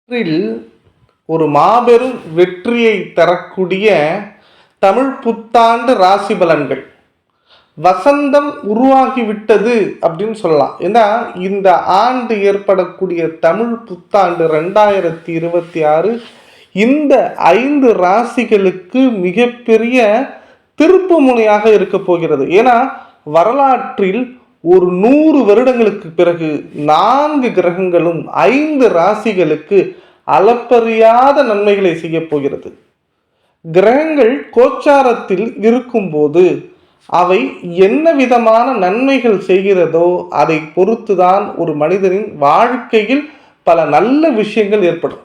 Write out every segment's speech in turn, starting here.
இதில் ஒரு மாபெரும் வெற்றியை தரக்கூடிய தமிழ் புத்தாண்டு ராசி பலன்கள் வசந்தம் உருவாகிவிட்டது அப்படின்னு சொல்லலாம். ஏன்னா இந்த ஆண்டு ஏற்படக்கூடிய தமிழ் புத்தாண்டு 2026 இந்த 5 ராசிகளுக்கு மிகப்பெரிய திருப்பு முனையாக இருக்க போகிறது. ஏன்னா வரலாற்றில் ஒரு 100 வருடங்களுக்கு பிறகு 4 கிரகங்களும் 5 ராசிகளுக்கு அளப்பறியாத நன்மைகளை செய்ய போகிறது. கிரகங்கள் கோச்சாரத்தில் இருக்கும்போது அவை என்ன விதமான நன்மைகள் செய்கிறதோ அதை பொறுத்துதான் ஒரு மனிதனின் வாழ்க்கையில் பல நல்ல விஷயங்கள் ஏற்படும்.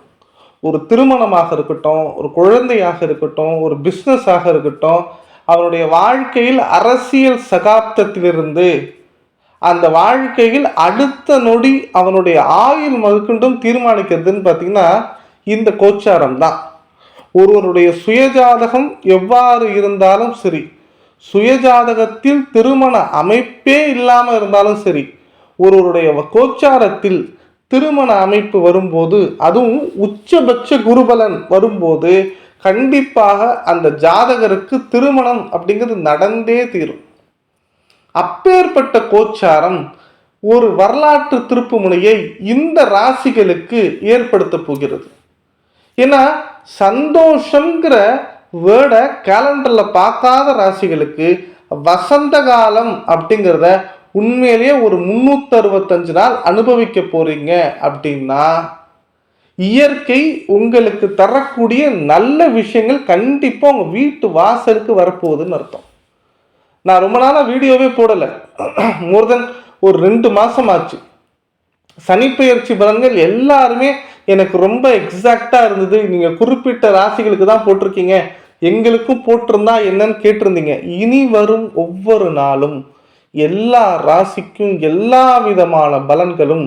ஒரு திருமணமாக இருக்கட்டும், ஒரு குழந்தையாக இருக்கட்டும், ஒரு பிஸ்னஸாக இருக்கட்டும், அவனுடைய வாழ்க்கையில் அரசியல் சகாப்தத்திலிருந்து அந்த வாழ்க்கையில் அடுத்த நொடி அவனுடைய ஆயுள் மறுக்கண்டும் தீர்மானிக்கிறதுன்னு பார்த்தீங்கன்னா இந்த கோச்சாரம் தான். ஒருவருடைய சுயஜாதகம் எவ்வாறு இருந்தாலும் சரி, சுயஜாதகத்தில் திருமண அமைப்பே இல்லாமல் இருந்தாலும் சரி, ஒருவருடைய கோச்சாரத்தில் திருமண அமைப்பு வரும்போது, அதுவும் உச்சபட்ச குருபலன் வரும்போது கண்டிப்பாக அந்த ஜாதகருக்கு திருமணம் அப்படிங்கிறது நடந்தே தீரும். அப்பேற்பட்ட கோச்சாரம் ஒரு வரலாற்று திருப்பு முனையை இந்த ராசிகளுக்கு ஏற்படுத்த போகிறது. ஏன்னா சந்தோஷங்கிற வேர்டை கேலண்டரில் பார்க்காத ராசிகளுக்கு வசந்த காலம் அப்படிங்கிறத உண்மையிலேயே ஒரு 365 நாள் அனுபவிக்க போறீங்க. அப்படின்னா இயற்கை உங்களுக்கு தரக்கூடிய நல்ல விஷயங்கள் கண்டிப்பாக உங்கள் வீட்டு வாசலுக்கு வரப்போகுதுன்னு அர்த்தம். நான் ரொம்ப நாளாக வீடியோவே போடலை, மோர் தென் ஒரு 2 மாதம் ஆச்சு. சனிப்பெயர்ச்சி பலன்கள் எல்லாருமே எனக்கு ரொம்ப எக்ஸாக்டாக இருந்தது. நீங்கள் குறிப்பிட்ட ராசிகளுக்கு தான் போட்டிருக்கீங்க, எங்களுக்கும் போட்டிருந்தா என்னன்னு கேட்டிருந்தீங்க. இனி வரும் ஒவ்வொரு நாளும் எல்லா ராசிக்கும் எல்லா விதமான பலன்களும்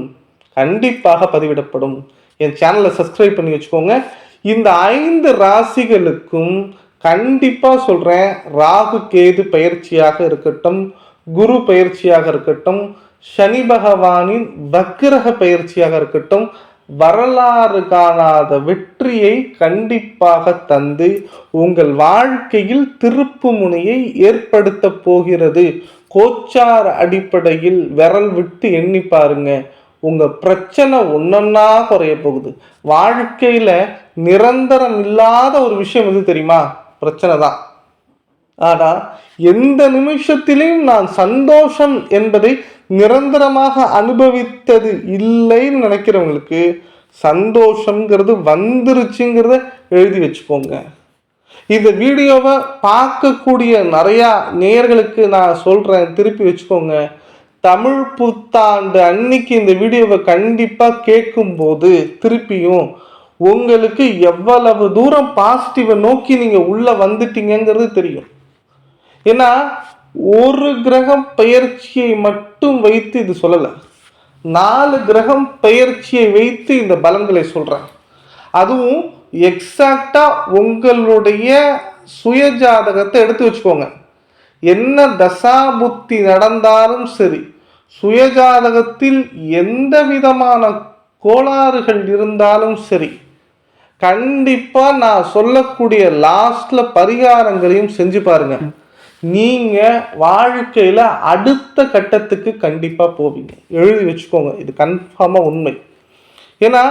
கண்டிப்பாக பதிவிடப்படும். என் சேனலை சப்ஸ்கிரைப் பண்ணி வச்சுக்கோங்க. இந்த 5 ராசிகளுக்கும் கண்டிப்பாக சொல்கிறேன், ராகு கேது பயிற்சியாக இருக்கட்டும், குரு பயிற்சியாக இருக்கட்டும், சனி பகவானின் வக்கிரக பயிற்சியாக இருக்கட்டும், வரலாறு காணாத வெற்றியை கண்டிப்பாக தந்து உங்கள் வாழ்க்கையில் திருப்பு முனையை ஏற்படுத்த போகிறது. கோச்சார அடிப்படையில் விரல் விட்டு எண்ணி பாருங்க, உங்க பிரச்சனை ஒன்னொன்னா குறைய போகுது. வாழ்க்கையில நிரந்தரம் இல்லாத ஒரு விஷயம் எது தெரியுமா? பிரச்சனை தான். ஆனா எந்த நிமிஷத்திலையும் நான் சந்தோஷம் என்பதை நிரந்தரமாக அனுபவித்தது இல்லைன்னு நினைக்கிறவங்களுக்கு சந்தோஷங்கிறது வந்துருச்சுங்கிறத எழுதி வச்சுக்கோங்க. இந்த வீடியோவை பார்க்கக்கூடிய நிறையா நேயர்களுக்கு நான் சொல்கிறேன், திருப்பி வச்சுக்கோங்க. தமிழ் புத்தாண்டு அன்னைக்கு இந்த வீடியோவை கண்டிப்பாக கேட்கும்போது திருப்பியும் உங்களுக்கு எவ்வளவு தூரம் பாசிட்டிவை நோக்கி நீங்கள் உள்ளே வந்துட்டீங்கிறது தெரியும். ஏன்னா ஒரு கிரகம் பெயர்ச்சியை மட்டும் வைத்து இது சொல்லலை, 4 கிரகம் பெயர்ச்சியை வைத்து இந்த பலன்களை சொல்கிறேன். அதுவும் எக்ஸாக்டா உங்களுடைய சுயஜாதகத்தை எடுத்து வச்சுக்கோங்க. என்ன தசா புத்தி நடந்தாலும் சரி, சுயஜாதகத்தில் எந்த விதமான கோளாறுகள் இருந்தாலும் சரி, கண்டிப்பா நான் சொல்லக்கூடிய லாஸ்ட்ல பரிகாரங்களையும் செஞ்சு பாருங்க. நீங்க வாழ்க்கையில அடுத்த கட்டத்துக்கு கண்டிப்பா போவீங்க. எழுதி வச்சுக்கோங்க, இது கன்ஃபார்மா உண்மை. ஏன்னா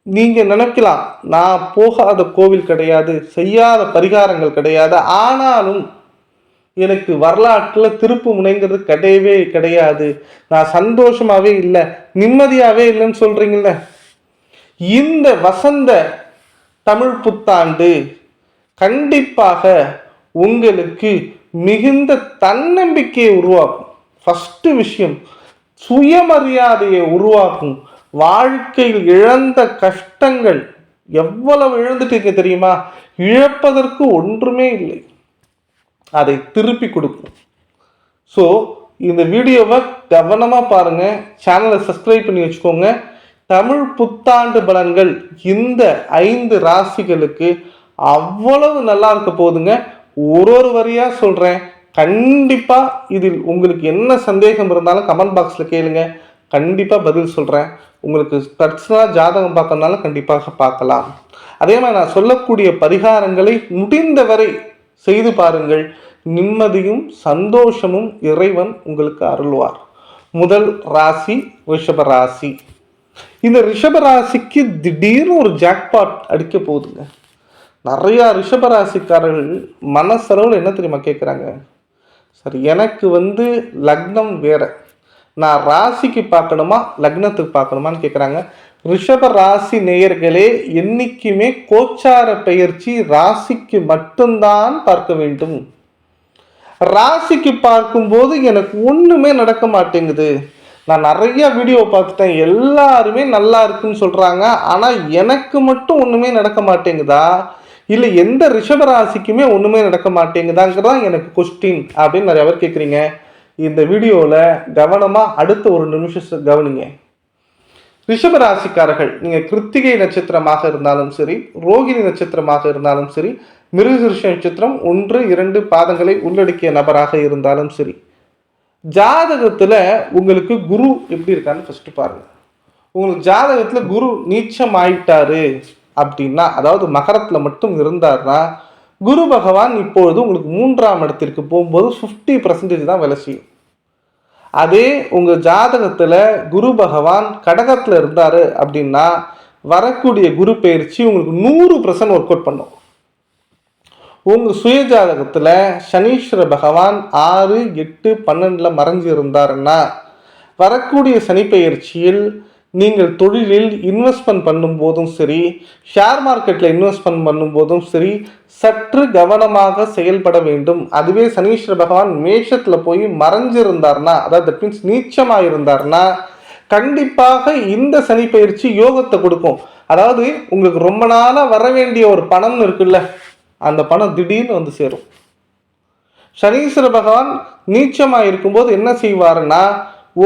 நீங்க நினைக்கலாம், நான் போகாத கோவில் கிடையாது, செய்யாத பரிகாரங்கள் கிடையாது, ஆனாலும் எனக்கு வரலாற்றில் திருப்பு முனைங்கிறது கிடையவே கிடையாது, நான் சந்தோஷமாவே இல்லை, நிம்மதியாவே இல்லைன்னு சொல்றீங்கல்ல, இந்த வசந்த தமிழ் புத்தாண்டு கண்டிப்பாக உங்களுக்கு மிகுந்த தன்னம்பிக்கையை உருவாக்கும். ஃபர்ஸ்ட் விஷயம் சுயமரியாதையை உருவாக்கும். வாழ்க்கையில் இழந்த கஷ்டங்கள் எவ்வளவு இழந்துட்டீங்க தெரியுமா? இழப்பதற்கு ஒன்றுமே இல்லை, அதை திருப்பி கொடுக்கும். ஸோ இந்த வீடியோவை கவனமாக பாருங்க, சேனலை சப்ஸ்கிரைப் பண்ணி வச்சுக்கோங்க. தமிழ் புத்தாண்டு பலன்கள் இந்த 5 ராசிகளுக்கு அவ்வளவு நல்லா இருக்க போகுதுங்க. ஒரு வரியாக சொல்கிறேன், கண்டிப்பாக இதில் உங்களுக்கு என்ன சந்தேகம் இருந்தாலும் கமெண்ட் பாக்ஸில் கேளுங்க. கண்டிப்பாக பதில் சொல்கிறேன். உங்களுக்கு பர்சனலாக ஜாதகம் பார்க்கறதுனால கண்டிப்பாக பார்க்கலாம். அதே மாதிரி நான் சொல்லக்கூடிய பரிகாரங்களை முடிந்தவரை செய்து பாருங்கள். நிம்மதியும் சந்தோஷமும் இறைவன் உங்களுக்கு அருள்வார். முதல் ராசி ரிஷப ராசி. இந்த ரிஷப ராசிக்கு திடீர்னு ஒரு ஜாக்பாட் அடிக்க போகுதுங்க. நிறையா ரிஷப ராசிக்காரர்கள் மனசளவில் என்ன தெரியுமா கேட்குறாங்க, சார் எனக்கு லக்னம் வேற, நான் ராசிக்கு பார்க்கணுமா லக்னத்துக்கு பார்க்கணுமான்னு கேட்குறாங்க. ரிஷப ராசி நேயர்களே, என்னைக்குமே கோச்சார பெயர்ச்சி ராசிக்கு மட்டும்தான் பார்க்க வேண்டும். ராசிக்கு பார்க்கும்போது எனக்கு ஒன்றுமே நடக்க மாட்டேங்குது. நான் நிறைய வீடியோ பார்த்துட்டேன், எல்லாருமே நல்லா இருக்குன்னு சொல்கிறாங்க, ஆனால் எனக்கு மட்டும் ஒன்றுமே நடக்க மாட்டேங்குதா, இல்லை எந்த ரிஷப ராசிக்குமே ஒன்றுமே நடக்க மாட்டேங்குதாங்கிறதான் எனக்கு கொஸ்டின் அப்படின்னு நிறைய பேர் கேட்குறீங்க. இந்த வீடியோவில் கவனமாக அடுத்த ஒரு நிமிஷம் கவனிங்க. ரிஷப ராசிக்காரர்கள், நீங்கள் கிருத்திகை நட்சத்திரமாக இருந்தாலும் சரி, ரோகிணி நட்சத்திரமாக இருந்தாலும் சரி, மிருகசீரிஷ நட்சத்திரம் 1, 2 பாதங்களை உள்ளடக்கிய நபராக இருந்தாலும் சரி, ஜாதகத்தில் உங்களுக்கு குரு எப்படி இருக்கான்னு ஃபஸ்ட்டு பாருங்க. உங்களுக்கு ஜாதகத்தில் குரு நீச்சம் ஆயிட்டாரு அப்படின்னா, அதாவது மகரத்தில் மட்டும் இருந்தார்னா, குரு பகவான் இப்பொழுது உங்களுக்கு 3ஆம் இடத்திற்கு போகும்போது 50% தான் வேலை செய்யும். அதே உங்கள் ஜாதகத்தில் குரு பகவான் கடகத்தில் இருந்தார் அப்படின்னா, வரக்கூடிய குரு பயிற்சி உங்களுக்கு 100% ஒர்க் அவுட் பண்ணும். உங்கள் சுய ஜாதகத்தில் சனீஸ்வர பகவான் 6, 8, 12 மறைஞ்சு இருந்தாருன்னா, வரக்கூடிய சனி பயிற்சியில் நீங்கள் தொழிலில் இன்வெஸ்ட்மெண்ட் பண்ணும்போதும் சரி, ஷேர் மார்க்கெட்டில் இன்வெஸ்ட்மெண்ட் பண்ணும்போதும் சரி, சற்று கவனமாக செயல்பட வேண்டும். அதுவே சனீஸ்வர பகவான் மேஷத்தில் போய் மறைஞ்சிருந்தார்னா, அதாவது தட் மீன்ஸ் நீச்சமாக இருந்தார்னா, கண்டிப்பாக இந்த சனி பயிற்சி யோகத்தை கொடுக்கும். அதாவது உங்களுக்கு ரொம்ப நாளாக வர வேண்டிய ஒரு பணம் இருக்குல்ல, அந்த பணம் திடீர்னு சேரும். சனீஸ்வர பகவான் நீச்சமாக இருக்கும்போது என்ன செய்வாருன்னா,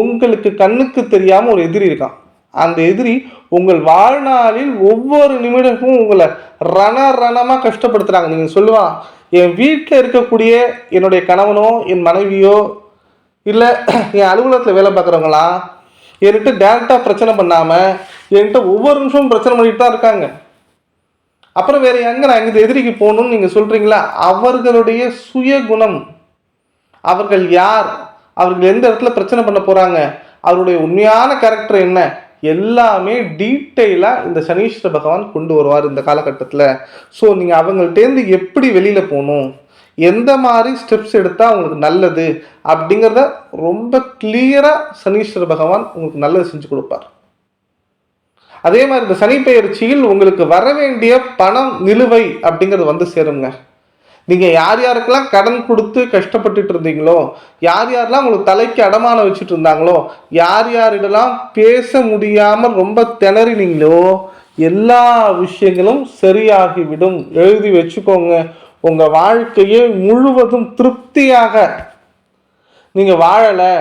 உங்களுக்கு கண்ணுக்கு தெரியாமல் ஒரு எதிரி இருக்கான். அந்த எதிரி உங்கள் வாழ்நாளில் ஒவ்வொரு நிமிடமும் உங்களை ரணமாக கஷ்டப்படுத்துகிறாங்க. நீங்கள் சொல்லுவான், என் வீட்டில் இருக்கக்கூடிய என்னுடைய கணவனோ என் மனைவியோ இல்லை என் அலுவலகத்தில் வேலை பார்க்குறவங்களாம் என்கிட்ட டேரெக்டாக பிரச்சனை பண்ணாமல் என்கிட்ட ஒவ்வொரு நிமிஷமும் பிரச்சனை பண்ணிட்டு தான் இருக்காங்க. அப்புறம் வேறு எங்கே நான் எங்கே எதிரிக்கு போகணும்னு நீங்கள் சொல்கிறீங்களா? அவர்களுடைய சுய குணம், அவர்கள் யார், அவர்கள் எந்த இடத்துல பிரச்சனை பண்ண போகிறாங்க, அவருடைய உண்மையான கேரக்டர் என்ன, எல்லாமே டீட்டெயிலாக இந்த சனீஸ்வர பகவான் கொண்டு வருவார் இந்த காலகட்டத்தில். ஸோ நீங்கள் அவங்கள்ட்டேருந்து எப்படி வெளியில் போகணும், எந்த மாதிரி ஸ்டெப்ஸ் எடுத்தால் உங்களுக்கு நல்லது அப்படிங்கிறத ரொம்ப கிளியராக சனீஸ்வர பகவான் உங்களுக்கு நல்லது செஞ்சு கொடுப்பார். அதே மாதிரி இந்த சனி பெயர்ச்சியில் உங்களுக்கு வர வேண்டிய பணம் நிலுவை அப்படிங்கிறது சேருங்க. நீங்கள் யார் யாருக்கெல்லாம் கடன் கொடுத்து கஷ்டப்பட்டுட்டு இருந்தீங்களோ, யார் யாரெல்லாம் உங்களுக்கு தலைக்கு அடமானம் வச்சுட்டு இருந்தாங்களோ, யார் யாரிடெல்லாம் பேச முடியாமல் ரொம்ப திணறினீங்களோ, எல்லா விஷயங்களும் சரியாகிவிடும். எழுதி வச்சுக்கோங்க. உங்கள் வாழ்க்கையை முழுவதும் திருப்தியாக நீங்கள் வாழலை,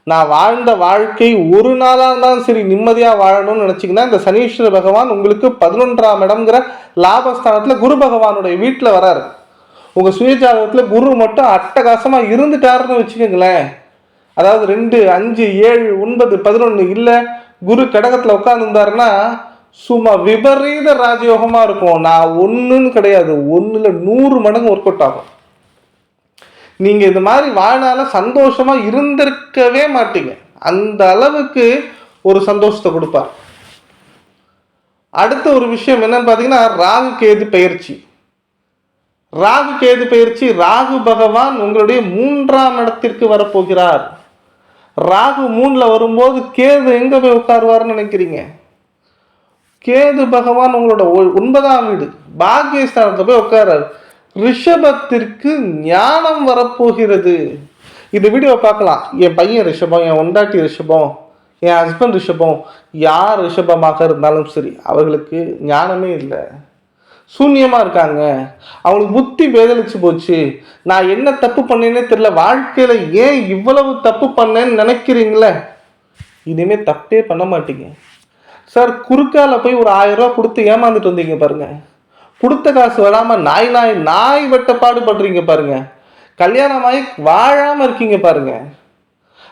நான் வாழ்ந்த வாழ்க்கை ஒரு நாளாக இருந்தாலும் சரி நிம்மதியாக வாழணும்னு நினச்சிங்கன்னா, இந்த சனீஸ்வர பகவான் உங்களுக்கு 11ஆம் இடம்ங்கிற லாபஸ்தானத்தில் குரு பகவானுடைய வீட்டில் வராரு. உங்கள் சுயஜாதகத்தில் குரு மட்டும் அட்டகாசமாக இருந்துட்டாருன்னு வச்சுக்கோங்களேன். அதாவது 2, 5, 7, 9, 11 இல்லை குரு கடகத்தில் உட்காந்துருந்தாருன்னா சும்மா விபரீத ராஜயோகமாக இருக்கும். நான் ஒன்றுன்னு கிடையாது, 1ல் 100 மடங்கு ஒர்க் அவுட் ஆகும். நீங்கள் இந்த மாதிரி வாழ்நாள சந்தோஷமாக இருந்திருக்கவே மாட்டீங்க. அந்த அளவுக்கு ஒரு சந்தோஷத்தை கொடுப்பார். அடுத்த ஒரு விஷயம் என்னன்னு பார்த்தீங்கன்னா, ராகு கேது பெயர்ச்சி. ராகு கேது பெயர்ச்சி, ராகு பகவான் உங்களுடைய 3ஆம் இடத்திற்கு வரப்போகிறார். ராகு 3ல் வரும்போது கேது எங்கே போய் உட்காருவார்னு நினைக்கிறீங்க? கேது பகவான் உங்களோட 9ஆம் வீடு பாக்கியஸ்தானத்தை போய் உட்காரார். ரிஷபத்திற்கு ஞானம் வரப்போகிறது. இந்த வீடியோ பார்க்கலாம். என் பையன் ரிஷபம், என் ஒண்டாட்டி ரிஷபம், என் ஹஸ்பண்ட் ரிஷபம், யார் ரிஷபமாக இருந்தாலும் சரி, அவர்களுக்கு ஞானமே இல்லை, சூன்யமாக இருக்காங்க, அவங்களுக்கு புத்தி பேதலிச்சு போச்சு, நான் என்ன தப்பு பண்ணேன்னே தெரியல, வாழ்க்கையில் ஏன் இவ்வளவு தப்பு பண்ணேன்னு நினைக்கிறீங்களே, இனிமேல் தப்பே பண்ண மாட்டீங்க. சார், குறுக்கால போய் ஒரு 1000 ரூபா கொடுத்து ஏமாந்துட்டு வந்தீங்க பாருங்க, கொடுத்த காசு வராமல் நாய் வெட்ட பாடுபடுறீங்க பாருங்க, கல்யாணமாகி வாழாமல் இருக்கீங்க பாருங்க,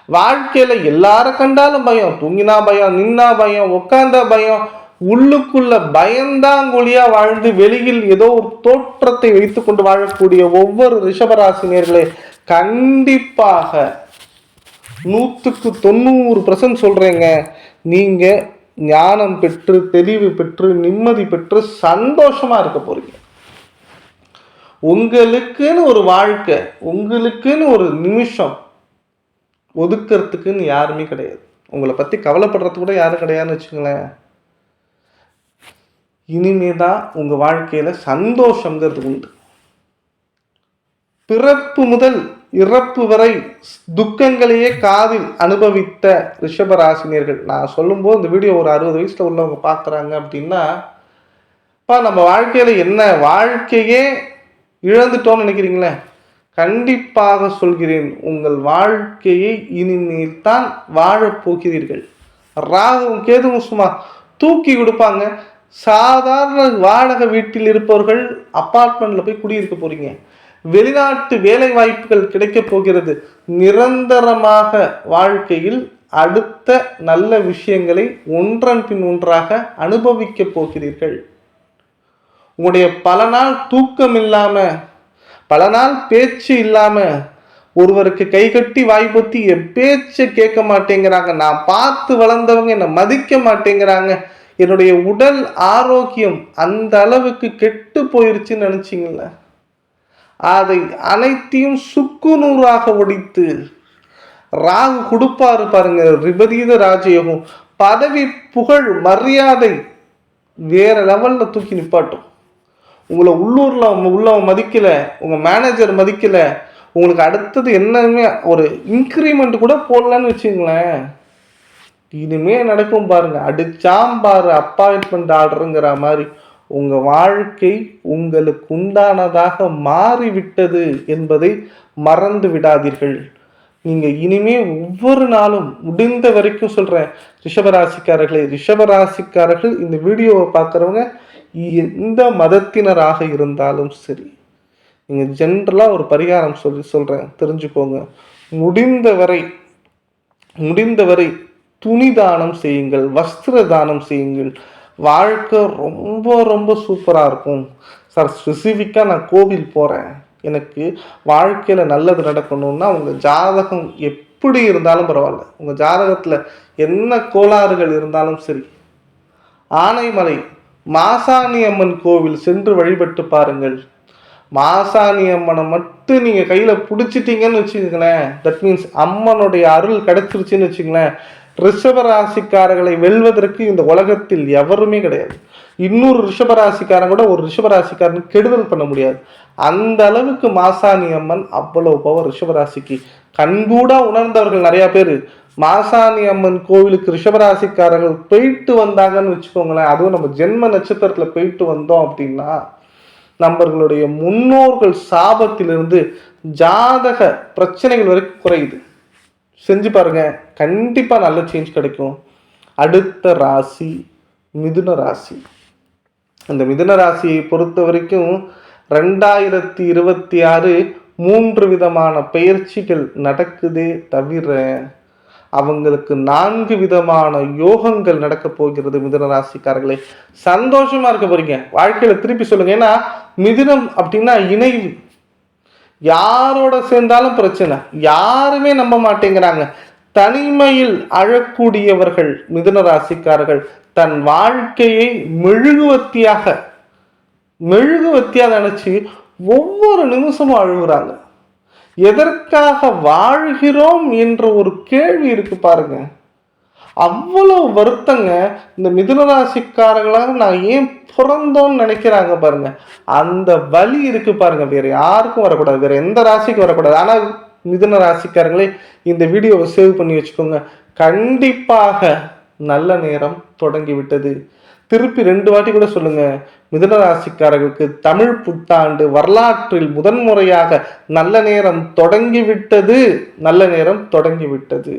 வாழ்க்கையில எல்லாரும் கண்டாலும் பயம், தூங்கினா பயம், நின்னா பயம், உட்கார்ந்தா பயம், உள்ளுக்குள்ள பயந்தாங்குழியா வாழ்ந்து வெளியில் ஏதோ ஒரு தோற்றத்தை வைத்துக் கொண்டு வாழக்கூடிய ஒவ்வொரு ரிஷபராசினியர்களே கண்டிப்பாக 100% சொல்றேங்க, நீங்க ஞானம் பெற்று, தெளிவு பெற்று, நிம்மதி பெற்று சந்தோஷமா இருக்க போறீங்க. உங்களுக்குன்னு ஒரு வாழ்க்கை, உங்களுக்குன்னு ஒரு நிமிஷம் ஒதுக்கிறதுக்குன்னு யாருமே கிடையாது. உங்களை பத்தி கவலைப்படுறது கூட யாரும் கிடையாதுன்னு வச்சுங்களேன். இனிமேதான் உங்க வாழ்க்கையில சந்தோஷங்கிறது உண்டு. பிறப்பு முதல் இறப்பு வரை துக்கங்களையே காதில் அனுபவித்த ரிஷபராசினியர்கள், நான் சொல்லும்போது இந்த வீடியோ ஒரு 60 வயசுல உள்ளவங்க பார்க்குறாங்க அப்படின்னா, நம்ம வாழ்க்கையில என்ன வாழ்க்கையே இழந்துட்டோம்னு நினைக்கிறீங்களே, கண்டிப்பாக சொல்கிறேன், உங்கள் வாழ்க்கையை இனிமேல் தான் வாழப்போகிறீர்கள். ராகுவும் கேதுவும் சும்மா தூக்கி கொடுப்பாங்க. சாதாரண வாடகை வீட்டில் இருப்பவர்கள் அப்பார்ட்மெண்ட்ல போய் குடியிருக்க போறீங்க. வெளிநாட்டு வேலை வாய்ப்புகள் கிடைக்க போகிறது. நிரந்தரமாக வாழ்க்கையில் அடுத்த நல்ல விஷயங்களை ஒன்றன் பின் ஒன்றாக அனுபவிக்க போகிறீர்கள். உங்களுடைய பல நாள் தூக்கம் இல்லாம, பல நாள் பேச்சு இல்லாம, ஒருவருக்கு கை கட்டி வாய்ப்பத்தி என் பேச்சை கேட்க மாட்டேங்கிறாங்க, நான் பார்த்து வளர்ந்தவங்க என்னை மதிக்க மாட்டேங்கிறாங்க, என்னுடைய உடல் ஆரோக்கியம் அந்த அளவுக்கு கெட்டு போயிருச்சுன்னு நினைச்சிங்கள, அதை அனைத்தையும் சுக்குநூறாக ஒடித்து ராகு கொடுப்பாரு பாருங்க. விபரீத ராஜயோகம், பதவி, புகழ், மரியாதை வேற லெவல்ல தூக்கி நிப்பாட்டும். உங்களை உள்ளூர்ல உள்ளவங்க மதிக்கல, உங்க மேனேஜர் மதிக்கல, உங்களுக்கு அடுத்தது என்னமே ஒரு இன்க்ரிமெண்ட் கூட போடலன்னு வச்சுங்களேன், இனிமே நடக்கும் பாருங்க. அடிச்சாம்பாரு அப்பாயின்மெண்ட் ஆர்டருங்கிற மாதிரி உங்க வாழ்க்கை உங்களுக்கு உண்டானதாக மாறிவிட்டது என்பதை மறந்து விடாதீர்கள். நீங்க இனிமே ஒவ்வொரு நாளும் முடிந்த வரைக்கும் சொல்றேன், ரிஷபராசிக்காரர்கள் இந்த வீடியோவை பார்க்குறவங்க எந்த மதத்தினராக இருந்தாலும் சரி, நீங்க ஜென்ரலா ஒரு பரிகாரம் சொல்றேன் தெரிஞ்சுக்கோங்க. முடிந்தவரை துணி தானம் செய்யுங்கள், வஸ்திர தானம் செய்யுங்கள். வாழ்க்கை ரொம்ப ரொம்ப சூப்பராக இருக்கும். சார் ஸ்பெசிஃபிக்காக நான் கோவில் போகிறேன், எனக்கு வாழ்க்கையில் நல்லது நடக்கணும்னா உங்கள் ஜாதகம் எப்படி இருந்தாலும் பரவாயில்ல, உங்கள் ஜாதகத்தில் என்ன கோளாறுகள் இருந்தாலும் சரி, ஆனைமலை மாசாணி அம்மன் கோவில் சென்று வழிபட்டு பாருங்கள். மாசாணி அம்மனை மட்டும் நீங்கள் கையில் பிடிச்சிட்டீங்கன்னு வச்சுக்கோங்களேன், தட் மீன்ஸ் அம்மனுடைய அருள் கிடைச்சிருச்சுன்னு வச்சுங்களேன், ரிஷபராசிக்காரர்களை வெல்வதற்கு இந்த உலகத்தில் எவருமே கிடையாது. இன்னொரு ரிஷபராசிக்காரன் கூட ஒரு ரிஷபராசிக்காரனுக்கு கெடுதல் பண்ண முடியாது. அந்த அளவுக்கு மாசாணி அம்மன் அவ்வளவு பவர் ரிஷபராசிக்கு. கண்கூடா உணர்ந்தவர்கள் நிறைய பேர் மாசாணி அம்மன் கோவிலுக்கு ரிஷபராசிக்காரர்கள் போயிட்டு வந்தாங்கன்னு வச்சுக்கோங்களேன். அதுவும் நம்ம ஜென்ம நட்சத்திரத்துல போயிட்டு வந்தோம் அப்படின்னா நம்மளுடைய முன்னோர்கள் சாபத்திலிருந்து ஜாதக பிரச்சனைகள் வரைக்கும் குறையுது. செஞ்சு பாருங்க, கண்டிப்பா நல்ல சேஞ்ச் கிடைக்கும். அடுத்த ராசி மிதுன ராசி. அந்த மிதுன ராசியை பொறுத்த வரைக்கும் 2026 3 விதமான பயிற்சிகள் நடக்குதே தவிர அவங்களுக்கு 4 விதமான யோகங்கள் நடக்க போகிறது. மிதுன ராசிக்காரர்களே சந்தோஷமா இருக்க போறீங்க வாழ்க்கையில. திருப்பி சொல்லுங்க, ஏன்னா மிதுனம் அப்படின்னா இணைவு. யாரோட சேர்ந்தாலும் பிரச்சனை, யாருமே நம்ப மாட்டேங்கிறாங்க. தனிமையில் அழக்கூடியவர்கள் மிதுன ராசிக்காரர்கள் தன் வாழ்க்கையை மெழுகுவத்தியாக நினைச்சு ஒவ்வொரு நிமிஷமும் அழுகுறாங்க. எதற்காக வாழ்கிறோம் என்ற ஒரு கேள்வி இருக்கு பாருங்க. அவ்வளவு வருத்தங்க இந்த மிதுன ராசிக்காரர்களாக நான் ஏன் பிறந்தோன்னு நினைக்கிறாங்க பாருங்க. அந்த வலி இருக்கு பாருங்க, வேற யாருக்கும் வரக்கூடாது, வேற எந்த ராசிக்கும் வரக்கூடாது. ஆனா மிதுன ராசிக்காரங்களே இந்த வீடியோவை சேவ் பண்ணி வச்சுக்கோங்க. கண்டிப்பாக நல்ல நேரம் தொடங்கி விட்டது. திருப்பி 2 வாட்டி கூட சொல்லுங்க, மிதுன ராசிக்காரர்களுக்கு தமிழ் புத்தாண்டு வரலாற்றில் முதன்முறையாக நல்ல நேரம் தொடங்கிவிட்டது, நல்ல நேரம் தொடங்கிவிட்டது.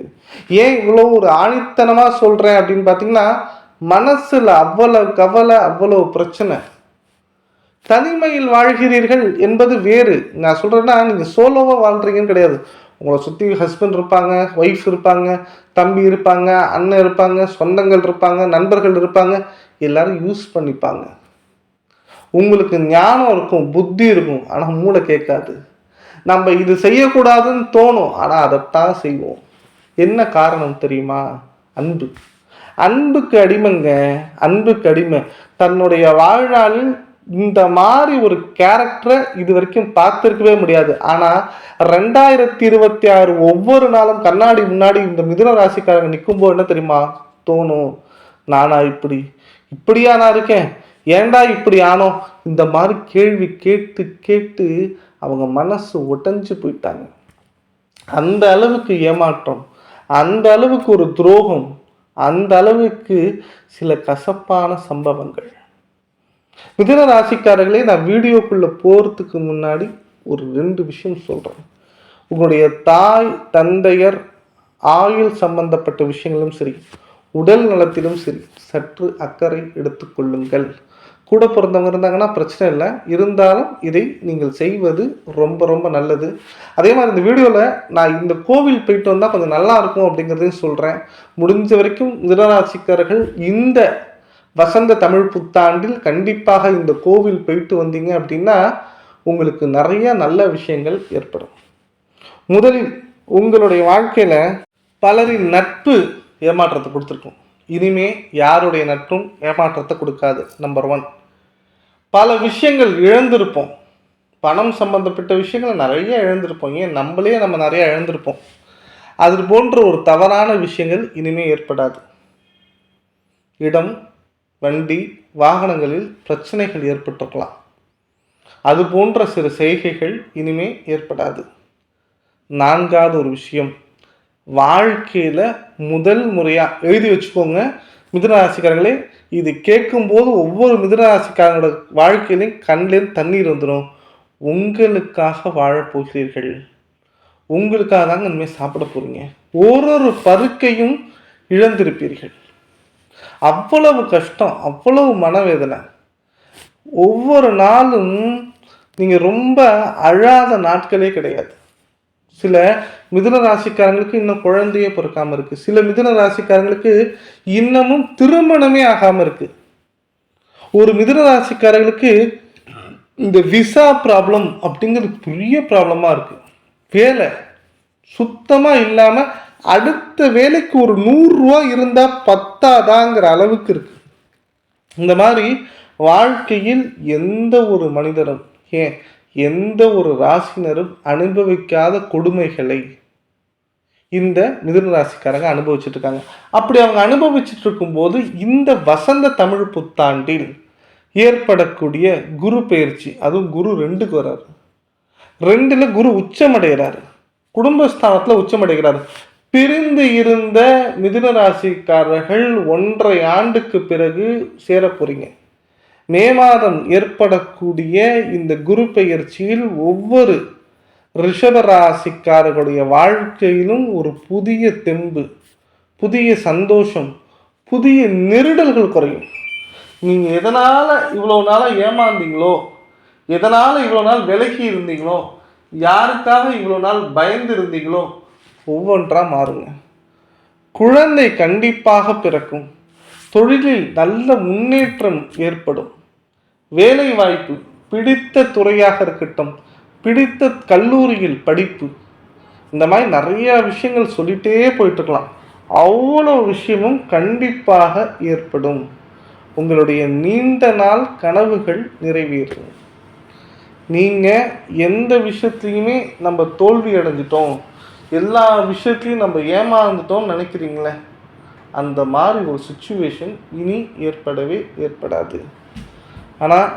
ஏன் இவ்வளோ ஒரு ஆணித்தனமா சொல்றேன் அப்படின்னு பார்த்தீங்கன்னா, மனசுல அவ்வளவு கவலை, அவ்வளவு பிரச்சனை. தனிமையில் வாழ்கிறீர்கள் என்பது வேறு. நான் சொல்றேன்னா நீங்க சோலோவா வாழ்றீங்கன்னு கிடையாது. உங்களை சுற்றி ஹஸ்பண்ட் இருப்பாங்க, ஒய்ஃப் இருப்பாங்க, தம்பி இருப்பாங்க, அண்ணன் இருப்பாங்க, சொந்தங்கள் இருப்பாங்க, நண்பர்கள் இருப்பாங்க, எல்லாரும் யூஸ் பண்ணிப்பாங்க. உங்களுக்கு ஞானம் இருக்கும், புத்தி இருக்கும், ஆனால் மூளை கேட்காது. நம்ம இது செய்யக்கூடாதுன்னு தோணும், ஆனால் அதைத்தான் செய்வோம். என்ன காரணம் தெரியுமா? அன்பு. அன்புக்கு அடிமைங்க, அன்புக்கு அடிமை. தன்னுடைய வாழ்நாளில் இந்த மாதிரி ஒரு கேரக்டரை இது வரைக்கும் பார்த்துருக்கவே முடியாது. ஆனால் 2026 ஒவ்வொரு நாளும் கண்ணாடி முன்னாடி இந்த மிதுன ராசிக்காரங்க நிற்கும்போது என்ன தெரியுமா தோணும்? நானா இப்படியா நான் இருக்கேன், ஏண்டா இப்படி ஆனோ, இந்த மாதிரி கேள்வி கேட்டு கேட்டு அவங்க மனசு உடைஞ்சு போயிட்டாங்க. அந்த அளவுக்கு ஏமாற்றம், அந்த அளவுக்கு ஒரு துரோகம், அந்த அளவுக்கு சில கசப்பான சம்பவங்கள். மிதுன ராசிக்காரர்களே, நான் வீடியோக்குள்ள போறதுக்கு முன்னாடி ஒரு 2 விஷயம் சொல்றேன். உங்களுடைய தாய் தந்தையர் ஆயுள் சம்பந்தப்பட்ட விஷயங்களும் சரி, உடல் நலத்திலும் சரி, சற்று அக்கறை எடுத்துக்கொள்ளுங்கள். கூட பிறந்தவங்க இருந்தாங்கன்னா பிரச்சனை இல்லை, இருந்தாலும் இதை நீங்கள் செய்வது ரொம்ப ரொம்ப நல்லது. அதே மாதிரி இந்த வீடியோவில் நான் இந்த கோவில் போயிட்டு வந்தால் கொஞ்சம் நல்லா இருக்கும் அப்படிங்கிறதையும் சொல்கிறேன். முடிஞ்ச வரைக்கும் மிதுனராசிக்காரர்கள் இந்த வசந்த தமிழ் புத்தாண்டில் கண்டிப்பாக இந்த கோவில் போயிட்டு வந்தீங்க அப்படின்னா உங்களுக்கு நிறைய நல்ல விஷயங்கள் ஏற்படும். முதலில் உங்களுடைய வாழ்க்கையில் பலரின் நட்பு ஏமாற்றத்தை கொடுத்துருக்கும். இனிமே யாருடைய நட்பும் ஏமாற்றத்தை கொடுக்காது. நம்பர் 1. பல விஷயங்கள் இழந்திருப்போம். பணம் சம்பந்தப்பட்ட விஷயங்களை நிறைய இழந்திருப்போம். ஏன் நம்மளே நம்ம நிறைய இழந்திருப்போம். அது போன்ற ஒரு தவறான விஷயங்கள் இனிமே ஏற்படாது. இடம், வண்டி, வாகனங்களில் பிரச்சனைகள் ஏற்பட்டிருக்கலாம். அது போன்ற சில செய்கைகள் இனிமே ஏற்படாது. 4வது ஒரு விஷயம், வாழ்க்கையில் முதல் முறையாக எழுதி வச்சுக்கோங்க மிதுனராசிக்காரர்களே. இது கேட்கும்போது ஒவ்வொரு மிதுனராசிக்காரங்களோட வாழ்க்கையிலையும் கண்ணிலேருந்து தண்ணீர் வந்துடும். உங்களுக்காக வாழப்போகிறீர்கள், உங்களுக்காக தாங்க இனிமேல் சாப்பிட போகிறீங்க. ஒரு பருக்கையும் இழந்திருப்பீர்கள். அவ்வளவு கஷ்டம், அவ்வளவு மனவேதனை. ஒவ்வொரு நாளும் நீங்கள் ரொம்ப அழாத நாட்களே கிடையாது. சில மிதுன ராசிக்காரங்களுக்கு இன்னும் குழந்தையே பிறக்காமல் இருக்குது. சில மிதுன ராசிக்காரங்களுக்கு இன்னமும் திருமணமே ஆகாமல் இருக்குது. ஒரு மிதுன ராசிக்காரங்களுக்கு இந்த விசா ப்ராப்ளம் அப்படிங்கிறது பெரிய ப்ராப்ளமாக இருக்குது. வேலை சுத்தமாக இல்லாமல் அடுத்த வேலைக்கு ஒரு 100 ரூபா இருந்தால் பத்தாதாங்கிற அளவுக்கு இருக்குது. இந்த மாதிரி வாழ்க்கையில் எந்த ஒரு மனிதரும், ஏன் எந்த ஒரு ராசினரும் அனுபவிக்காத கொடுமைகளை இந்த மிதுன ராசிக்காரங்க அனுபவிச்சுட்டு இருக்காங்க. அப்படி அவங்க அனுபவிச்சுட்டு இருக்கும்போது இந்த வசந்த தமிழ் புத்தாண்டில் ஏற்படக்கூடிய குரு பெயர்ச்சி, அதுவும் குரு 2க்கு வர்றாரு. 2ல் குரு உச்சமடைகிறாரு, குடும்பஸ்தானத்தில் உச்சமடைகிறார். பிரிந்து இருந்த மிதுன ராசிக்காரர்கள் 1.5 ஆண்டுக்கு பிறகு சேர போறீங்க. மே மாதம் ஏற்படக்கூடிய இந்த குரு பெயர்ச்சியில் ஒவ்வொரு ரிஷபராசிக்காரர்களுடைய வாழ்க்கையிலும் ஒரு புதிய தெம்பு, புதிய சந்தோஷம், புதிய நெருடல்கள் குறையும். நீங்கள் எதனால் இவ்வளோ நாளாக ஏமாந்தீங்களோ, எதனால் இவ்வளோ நாள் விலகி இருந்தீங்களோ, யாருக்காக இவ்வளோ நாள் பயந்து இருந்தீங்களோ, ஒவ்வொன்றாக மாறுங்க. குழந்தை கண்டிப்பாக பிறக்கும். தொழிலில் நல்ல முன்னேற்றம் ஏற்படும். வேலை வாய்ப்பு, பிடித்த துறையாக இருக்கட்டும், பிடித்த கல்லூரியில் படிப்பு, இந்த மாதிரி நிறைய விஷயங்கள் சொல்லிகிட்டே போயிட்டுருக்கலாம். அவ்வளோ விஷயமும் கண்டிப்பாக ஏற்படும். உங்களுடைய நீண்ட நாள் கனவுகள் நிறைவேறும். நீங்கள் எந்த விஷயத்துலையுமே நம்ம தோல்வி அடைஞ்சிட்டோம், எல்லா விஷயத்துலையும் நம்ம ஏமாந்துட்டோம்னு நினைக்கிறீங்களே, அந்த மாதிரி ஒரு சுச்சுவேஷன் இனி ஏற்படவே ஏற்படாது. ஆனால்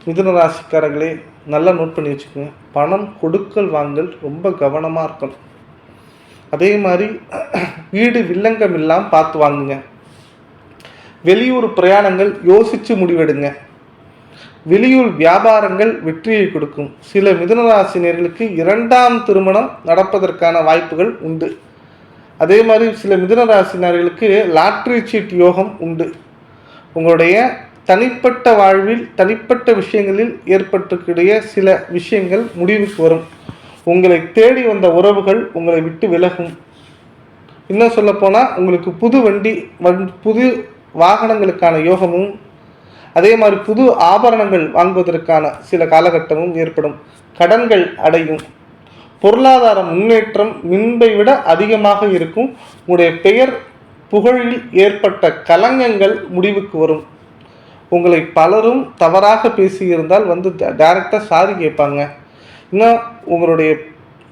மிதுன ராசிக்காரர்களே, நல்லா நோட் பண்ணி வச்சுக்கோங்க. பணம் கொடுக்கல் வாங்கல் ரொம்ப கவனமாக இருக்கணும். அதே மாதிரி வீடு வில்லங்கம் இல்லாமல் பார்த்து வாங்குங்க. வெளியூர் பிரயாணங்கள் யோசித்து முடிவெடுங்க. வெளியூர் வியாபாரங்கள் வெற்றியை கொடுக்கும். சில மிதுனராசினியர்களுக்கு 2ஆம் திருமணம் நடப்பதற்கான வாய்ப்புகள் உண்டு. அதே மாதிரி சில மிதுனராசினியர்களுக்கு லாட்ரி சீட் யோகம் உண்டு. உங்களுடைய தனிப்பட்ட வாழ்வில், தனிப்பட்ட விஷயங்களில் ஏற்பட்டிருக்கிற சில விஷயங்கள் முடிவுக்கு வரும். உங்களை தேடி வந்த உறவுகள் உங்களை விட்டு விலகும். இன்னும் சொல்லப்போனால் உங்களுக்கு புது வண்டி புது வாகனங்களுக்கான யோகமும், அதே மாதிரி புது ஆபரணங்கள் வாங்குவதற்கான சில காலகட்டமும் ஏற்படும். கடன்கள் அடையும். பொருளாதார முன்னேற்றம் முன்பை விட அதிகமாக இருக்கும். உங்களுடைய பெயர் புகழில் ஏற்பட்ட கலங்கங்கள் முடிவுக்கு வரும். உங்களை பலரும் தவறாக பேசியிருந்தால் வந்து டைரெக்டாக சாரி கேட்பாங்க. இன்னும் உங்களுடைய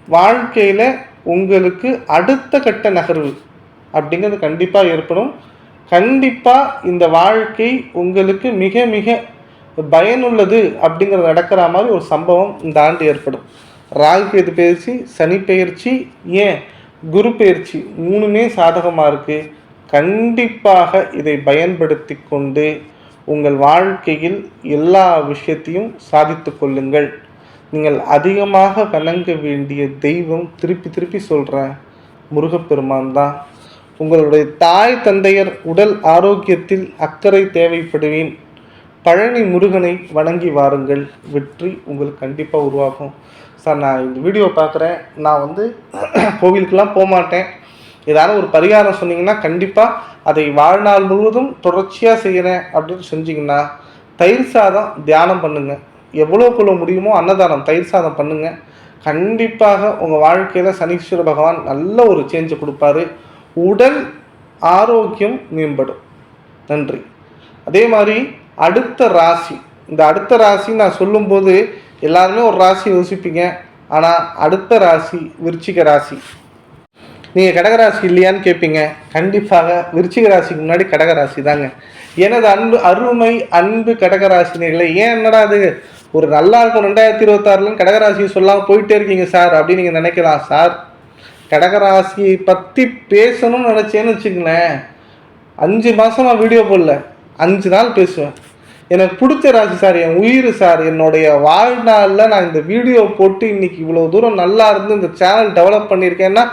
வாழ்க்கையில் உங்களுக்கு அடுத்த கட்ட நகர்வு அப்படிங்கிறது கண்டிப்பாக ஏற்படும். கண்டிப்பாக இந்த வாழ்க்கை உங்களுக்கு மிக மிக பயனுள்ளது அப்படிங்கிறது நடக்கிற மாதிரி ஒரு சம்பவம் இந்த ஆண்டு ஏற்படும். ராகு கேது பயிற்சி, சனி பயிற்சி, ஏன் குரு பயிற்சி 3மே சாதகமாக இருக்குது. கண்டிப்பாக இதை பயன்படுத்தி கொண்டு உங்கள் வாழ்க்கையில் எல்லா விஷயத்தையும் சாதித்து கொள்ளுங்கள். நீங்கள் அதிகமாக வணங்க வேண்டிய தெய்வம், திருப்பி திருப்பி சொல்கிறேன், முருகப்பெருமான் தான். உங்களுடைய தாய் தந்தையர் உடல் ஆரோக்கியத்தில் அக்கறை தேவைப்படுவேன். பழனி முருகனை வணங்கி வாருங்கள். வெற்றி உங்களுக்கு கண்டிப்பாக உருவாகும். சார், நான் இந்த வீடியோ பார்க்குறேன், நான் வந்து கோவிலுக்கெல்லாம் போக மாட்டேன், ஏதாவது ஒரு பரிகாரம் சொன்னீங்கன்னா கண்டிப்பாக அதை வாழ்நாள் முழுவதும் தொடர்ச்சியாக செய்கிறேன் அப்படின்னு செஞ்சிங்கன்னா, தயிர் சாதம் தியானம் பண்ணுங்கள். எவ்வளோக்குள்ள முடியுமோ அன்னதானம் தயிர் சாதம் பண்ணுங்கள். கண்டிப்பாக உங்கள் வாழ்க்கையில் சனீஸ்வர பகவான் நல்ல ஒரு சேஞ்சை கொடுப்பாரு. உடல் ஆரோக்கியம் மேம்படும். நன்றி. அதே மாதிரி அடுத்த ராசி, இந்த அடுத்த ராசி நான் சொல்லும்போது எல்லாருமே ஒரு ராசி யோசிப்பீங்க. ஆனால் அடுத்த ராசி விருச்சிக ராசி. நீங்கள் கடகராசி இல்லையான்னு கேட்பீங்க. கண்டிப்பாக விருச்சிக ராசிக்கு முன்னாடி கடகராசி தாங்க. எனது அருமை அன்பு கடகராசினியர்களை, ஏன் என்னடா அது ஒரு நல்லா இருக்கும் 2026 கடகராசியை சொல்லாமல் போயிட்டே இருக்கீங்க சார் அப்படின்னு நீங்கள் நினைக்கலாம். சார், கடகராசியை பற்றி பேசணும்னு நினச்சேன்னு வச்சுங்களேன், 5 மாதமாக வீடியோ போடல, 5 நாள் பேசுவேன். எனக்கு பிடிச்ச ராசி சார், என் உயிர் சார். என்னுடைய வாழ்நாளில் நான் இந்த வீடியோ போட்டு இன்றைக்கி இவ்வளோ தூரம் நல்லா இருந்து இந்த சேனல் டெவலப் பண்ணியிருக்கேன்னா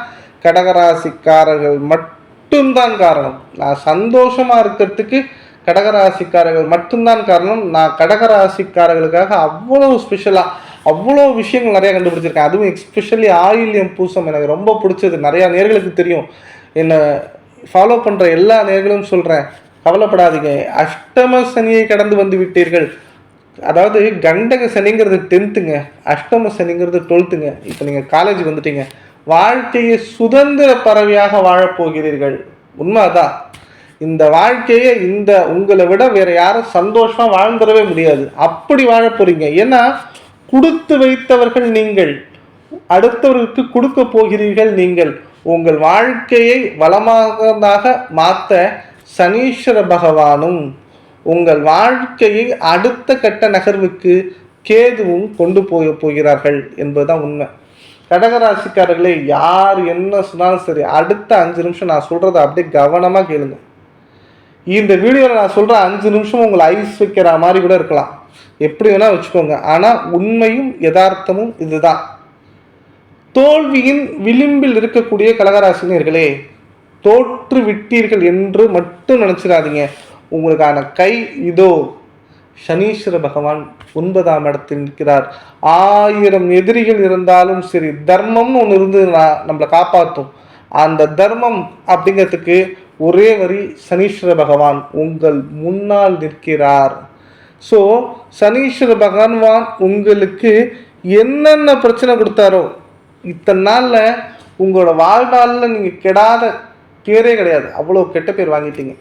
கடகராசிக்காரர்கள் மட்டும்தான் காரணம். நான் சந்தோஷமாக இருக்கிறதுக்கு கடகராசிக்காரர்கள் மட்டும்தான் காரணம். நான் கடகராசிக்காரர்களுக்காக அவ்வளோ ஸ்பெஷலாக அவ்வளோ விஷயங்கள் நிறையா கண்டுபிடிச்சிருக்கேன். அதுவும் எஸ்பெஷலி ஆயில்யம் பூசம் எனக்கு ரொம்ப பிடிச்சது. நிறையா நேர்களுக்கு தெரியும். என்னை ஃபாலோ பண்ணுற எல்லா நேர்களும் சொல்கிறேன், கவலைப்படாதீங்க. அஷ்டம சனியை கடந்து வந்து விட்டீர்கள். அதாவது கண்டக சனிங்கிறது 10th, அஷ்டம சனிங்கிறது 12th. இப்போ நீங்கள் காலேஜ் வந்துட்டீங்க. வாழ்க்கையை சுதந்திர பறவையாக வாழப்போகிறீர்கள். உண்மை அதான். இந்த வாழ்க்கையை உங்களை விட வேற யாரும் சந்தோஷமா வாழ்ந்துடவே முடியாது. அப்படி வாழ போறீங்க. ஏன்னா கொடுத்து வைத்தவர்கள் நீங்கள், அடுத்தவர்களுக்கு கொடுக்க போகிறீர்கள் நீங்கள். உங்கள் வாழ்க்கையை வளமாக மாற்ற சனீஸ்வர பகவானும் உங்கள் வாழ்க்கையை அடுத்த கட்ட நகர்வுக்கு கேதுவும் கொண்டு போகிறார்கள் என்பதுதான் உண்மை. கடகராசிக்காரர்களே, யார் என்ன சொன்னாலும் சரி, அடுத்த 5 நிமிஷம் நான் சொல்றதை அப்படியே கவனமாக கேளுங்க. இந்த வீடியோவில் நான் சொல்கிற 5 நிமிஷம் உங்களை ஐஸ் வைக்கிற மாதிரி கூட இருக்கலாம், எப்படி வேணால் வச்சுக்கோங்க. ஆனால் உண்மையும் யதார்த்தமும் இதுதான். தோல்வியின் விளிம்பில் இருக்கக்கூடிய கடகராசினியர்களே, தோற்று விட்டீர்கள் என்று மட்டும் நினச்சிடாதீங்க. உங்களுக்கான கை இதோ. சனீஸ்வர பகவான் 9ஆம் இடத்தில் இருக்கிறார். 1000 எதிரிகள் இருந்தாலும் சரி, தர்மம்னு ஒன்று இருந்ததுன்னா நம்மளை காப்பாற்றும். அந்த தர்மம் அப்படிங்கிறதுக்கு ஒரே வரி, சனீஸ்வர பகவான் உங்கள் முன்னால் நிற்கிறார். ஸோ சனீஸ்வர பகவான் உங்களுக்கு என்னென்ன பிரச்சனை கொடுத்தாரோ இத்தனை நாளில் உங்களோட வாழ்நாளில் நீங்கள் கெடாத பேரே கிடையாது. அவ்வளோ கெட்ட பேர் வாங்கிட்டீங்க.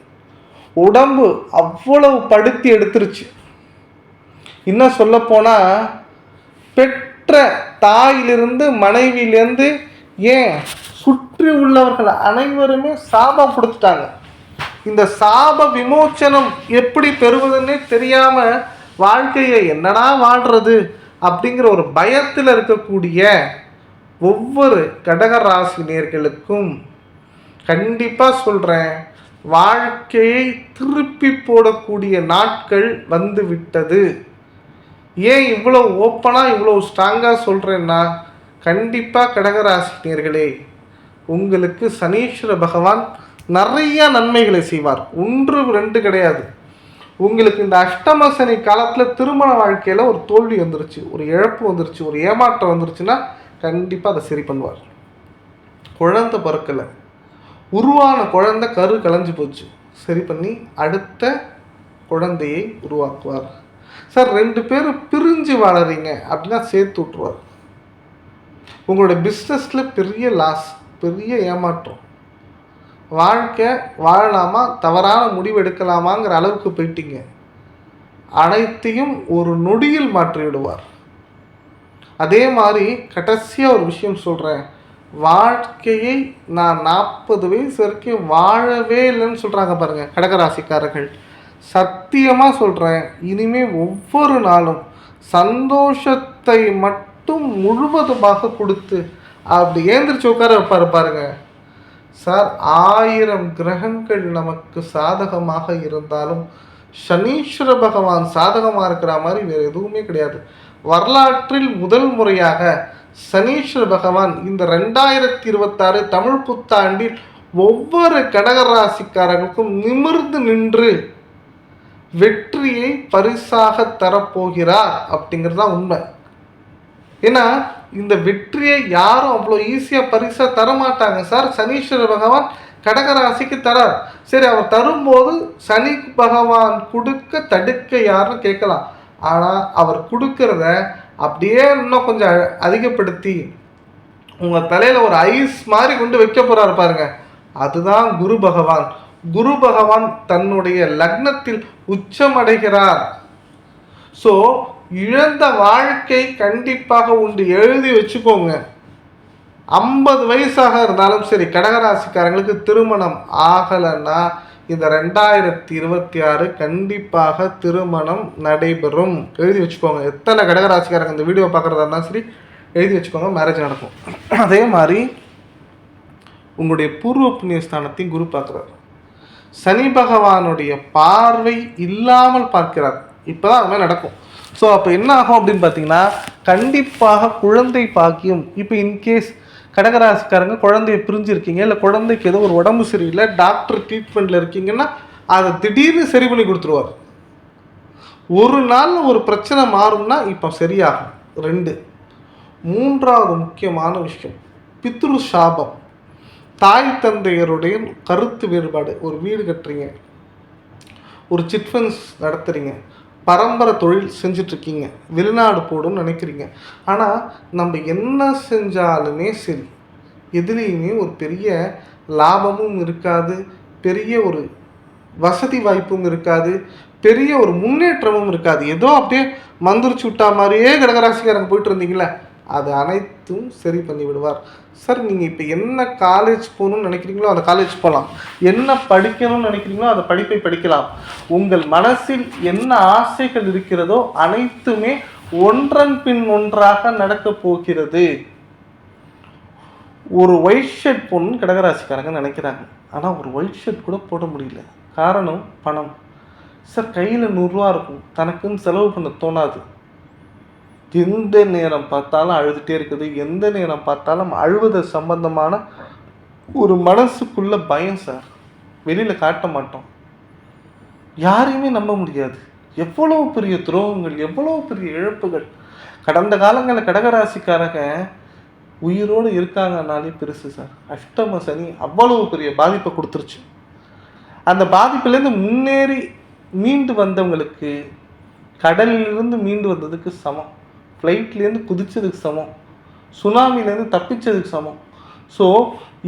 உடம்பு அவ்வளவு படுத்தி எடுத்துருச்சு. இன்னும் சொல்லப்போனால் பெற்ற தாயிலிருந்து மனைவியிலேருந்து ஏன் சுற்றி உள்ளவர்கள் அனைவருமே சாபம் கொடுத்துட்டாங்க. இந்த சாப விமோச்சனம் எப்படி பெறுவதுன்னே தெரியாமல் வாழ்க்கையை என்னடா வாழ்கிறது அப்படிங்கிற ஒரு பயத்தில் இருக்கக்கூடிய ஒவ்வொரு கடகராசினியர்களுக்கும் கண்டிப்பாக சொல்கிறேன், வாழ்க்கையை திருப்பி போடக்கூடிய நாட்கள் வந்து விட்டது. ஏன் இவ்வளோ ஓப்பனாக இவ்வளோ ஸ்ட்ராங்காக சொல்கிறேன்னா, கண்டிப்பாக கடகராசினியர்களே, உங்களுக்கு சனீஸ்வர பகவான் நிறைய நன்மைகளை செய்வார். 1 2 கிடையாது. உங்களுக்கு இந்த அஷ்டம சனி காலத்தில் திருமண வாழ்க்கையில் ஒரு தோல்வி வந்துருச்சு, ஒரு இழப்பு வந்துருச்சு, ஒரு ஏமாற்றம் வந்துருச்சுன்னா கண்டிப்பாக அதை சரி பண்ணுவார். குழந்தை பிறக்கலை, உருவான குழந்தை கரு கலைஞ்சு போச்சு, சரி பண்ணி அடுத்த குழந்தையை உருவாக்குவார். சார் 2 பேரும் பிரிஞ்சு வாழறீங்க அப்படின்னா சேர்த்து விட்ருவார். உங்களோட பிஸ்னஸில் பெரிய லாஸ், பெரிய ஏமாற்றம், வாழ்க்கை வாழலாமா தவறான முடிவு எடுக்கலாமாங்கிற அளவுக்கு போயிட்டீங்க, அனைத்தையும் ஒரு நொடியில் மாற்றி விடுவார். அதே மாதிரி கடைசியாக ஒரு விஷயம் சொல்கிறேன், வாழ்க்கையை நான் 40 வயசு வரைக்கும் வாழவே இல்லைன்னு சொல்கிறாங்க பாருங்கள் கடகராசிக்காரர்கள். சத்தியமாக சொல்கிறேன், இனிமேல் ஒவ்வொரு நாளும் சந்தோஷத்தை மட்டும் முழுவதுமாக கொடுத்து அப்படி ஏந்திரிச்சு உட்கார வைப்பாரு பாருங்க சார். 1000 கிரகங்கள் நமக்கு சாதகமாக இருந்தாலும் சனீஸ்வர பகவான் சாதகமாக இருக்கிற மாதிரி வேறு எதுவுமே கிடையாது. வரலாற்றில் முதல் முறையாக சனீஸ்வர பகவான் இந்த 2026 தமிழ் புத்தாண்டில் ஒவ்வொரு கடகராசிக்காரர்களுக்கும் நிமிர்ந்து நின்று வெற்றியை பரிசாக தரப்போகிறார் அப்படிங்கிறது தான் உண்மை. ஏன்னா இந்த வெற்றியை யாரும் அவ்வளோ ஈஸியாக பரிசாக தரமாட்டாங்க சார். சனீஸ்வர பகவான் கடகராசிக்கு தரார். சரி, அவர் தரும்போது சனி பகவான் கொடுக்க தடுக்க யாருன்னு கேட்கலாம். ஆனால் அவர் கொடுக்கறத அப்படியே இன்னும் கொஞ்சம் அதிகப்படுத்தி உங்கள் தலையில் ஒரு ஐஸ் மாதிரி கொண்டு வைக்க போகிறாரு பாருங்க, அதுதான் குரு பகவான். குரு பகவான் தன்னுடைய லக்னத்தில் உச்சமடைகிறார். ஸோ இழந்த வாழ்க்கை கண்டிப்பாக உண்டு, எழுதி வச்சுக்கோங்க. 50 வயசாக இருந்தாலும் சரி, கடகராசிக்காரங்களுக்கு திருமணம் ஆகலைன்னா இந்த 2026 கண்டிப்பாக திருமணம் நடைபெறும். எழுதி வச்சுக்கோங்க. எத்தனை கடகராசிக்காரங்க இந்த வீடியோ பார்க்குறதா இருந்தாலும் சரி எழுதி வச்சுக்கோங்க, மேரேஜ் நடக்கும். அதே மாதிரி உங்களுடைய பூர்வ புண்ணியஸ்தானத்தையும் குரு பார்க்குறாரு. சனி பகவானுடைய பார்வை இல்லாமல் பார்க்கிறார். இப்போ தான் அது மாதிரி நடக்கும். ஸோ அப்போ என்ன ஆகும் அப்படின்னு பார்த்தீங்கன்னா, கண்டிப்பாக குழந்தை பாக்கியம். இப்போ இன்கேஸ் கடகராசிக்காரங்க குழந்தைய பிரிஞ்சிருக்கீங்க, இல்லை குழந்தைக்கு ஏதோ ஒரு உடம்பு சரியில்லை, டாக்டர் ட்ரீட்மெண்ட்டில் இருக்கீங்கன்னா அதை திடீர்னு சரி பண்ணி கொடுத்துருவார். ஒரு நாளில் ஒரு பிரச்சனை மாறும்னா இப்போ சரியாகும். 2, 3வது முக்கியமான விஷயம், பித்ரு சாபம். தாய் தந்தையருடைய கருத்து வேறுபாடு. ஒரு வீடு கட்டுறீங்க, ஒரு சிட்ஃபண்ட்ஸ் நடத்துகிறீங்க, பரம்பரை தொழில் செஞ்சிட்ருக்கீங்க, வெளிநாடு போடுன்னு நினைக்கிறீங்க. ஆனால் நம்ம என்ன செஞ்சாலுமே சரி, எதுலேயுமே ஒரு பெரிய லாபமும் இருக்காது, பெரிய ஒரு வசதி வாய்ப்பும் இருக்காது, பெரிய ஒரு முன்னேற்றமும் இருக்காது. ஏதோ அப்படியே மந்திரிச்சு விட்டா மாதிரியே கடகராசிக்காரங்க போயிட்டு இருந்தீங்களே, அது அனைத்தும் சரி பண்ணி விடுவார். சார் நீங்கள் இப்போ என்ன காலேஜ் போகணும்னு நினைக்கிறீங்களோ அந்த காலேஜ் போகலாம், என்ன படிக்கணும்னு நினைக்கிறீங்களோ அந்த படிப்பை படிக்கலாம். உங்கள் மனசில் என்ன ஆசைகள் இருக்கிறதோ அனைத்துமே ஒன்றன் பின் ஒன்றாக நடக்கப் போகிறது. ஒரு ஒயிட் ஷர்ட் போடணும்னு கடகராசிக்காரங்க நினைக்கிறாங்க, ஆனால் ஒரு ஒயிட் ஷர்ட் கூட போட முடியல. காரணம் பணம். சார் கையில் 100 ரூபா இருக்கும், தனக்குன்னு செலவு பண்ண தோணாது. எந்த நேரம் பார்த்தாலும் அழுதுகிட்டே இருக்குது, எந்த நேரம் பார்த்தாலும் அழுவத சம்பந்தமான ஒரு மனசுக்குள்ள பயம் சார். வெளியில் காட்ட மாட்டோம், யாரையுமே நம்ப முடியாது. எவ்வளோ பெரிய துரோகங்கள், எவ்வளோ பெரிய இழப்புகள். கடந்த காலங்களில் கடகராசிக்காரங்க உயிரோடு இருக்காங்கனாலே பெருசு சார். அஷ்டம சனி அவ்வளோ பெரிய பாதிப்பை கொடுத்துருச்சு. அந்த பாதிப்புலேருந்து முன்னேறி மீண்டு வந்தவங்களுக்கு கடலிலிருந்து மீண்டு வந்ததுக்கு சமம், ஃப்ளைட்லேருந்து குதிச்சதுக்கு சமம், சுனாமிலேருந்து தப்பிச்சதுக்கு சமம். ஸோ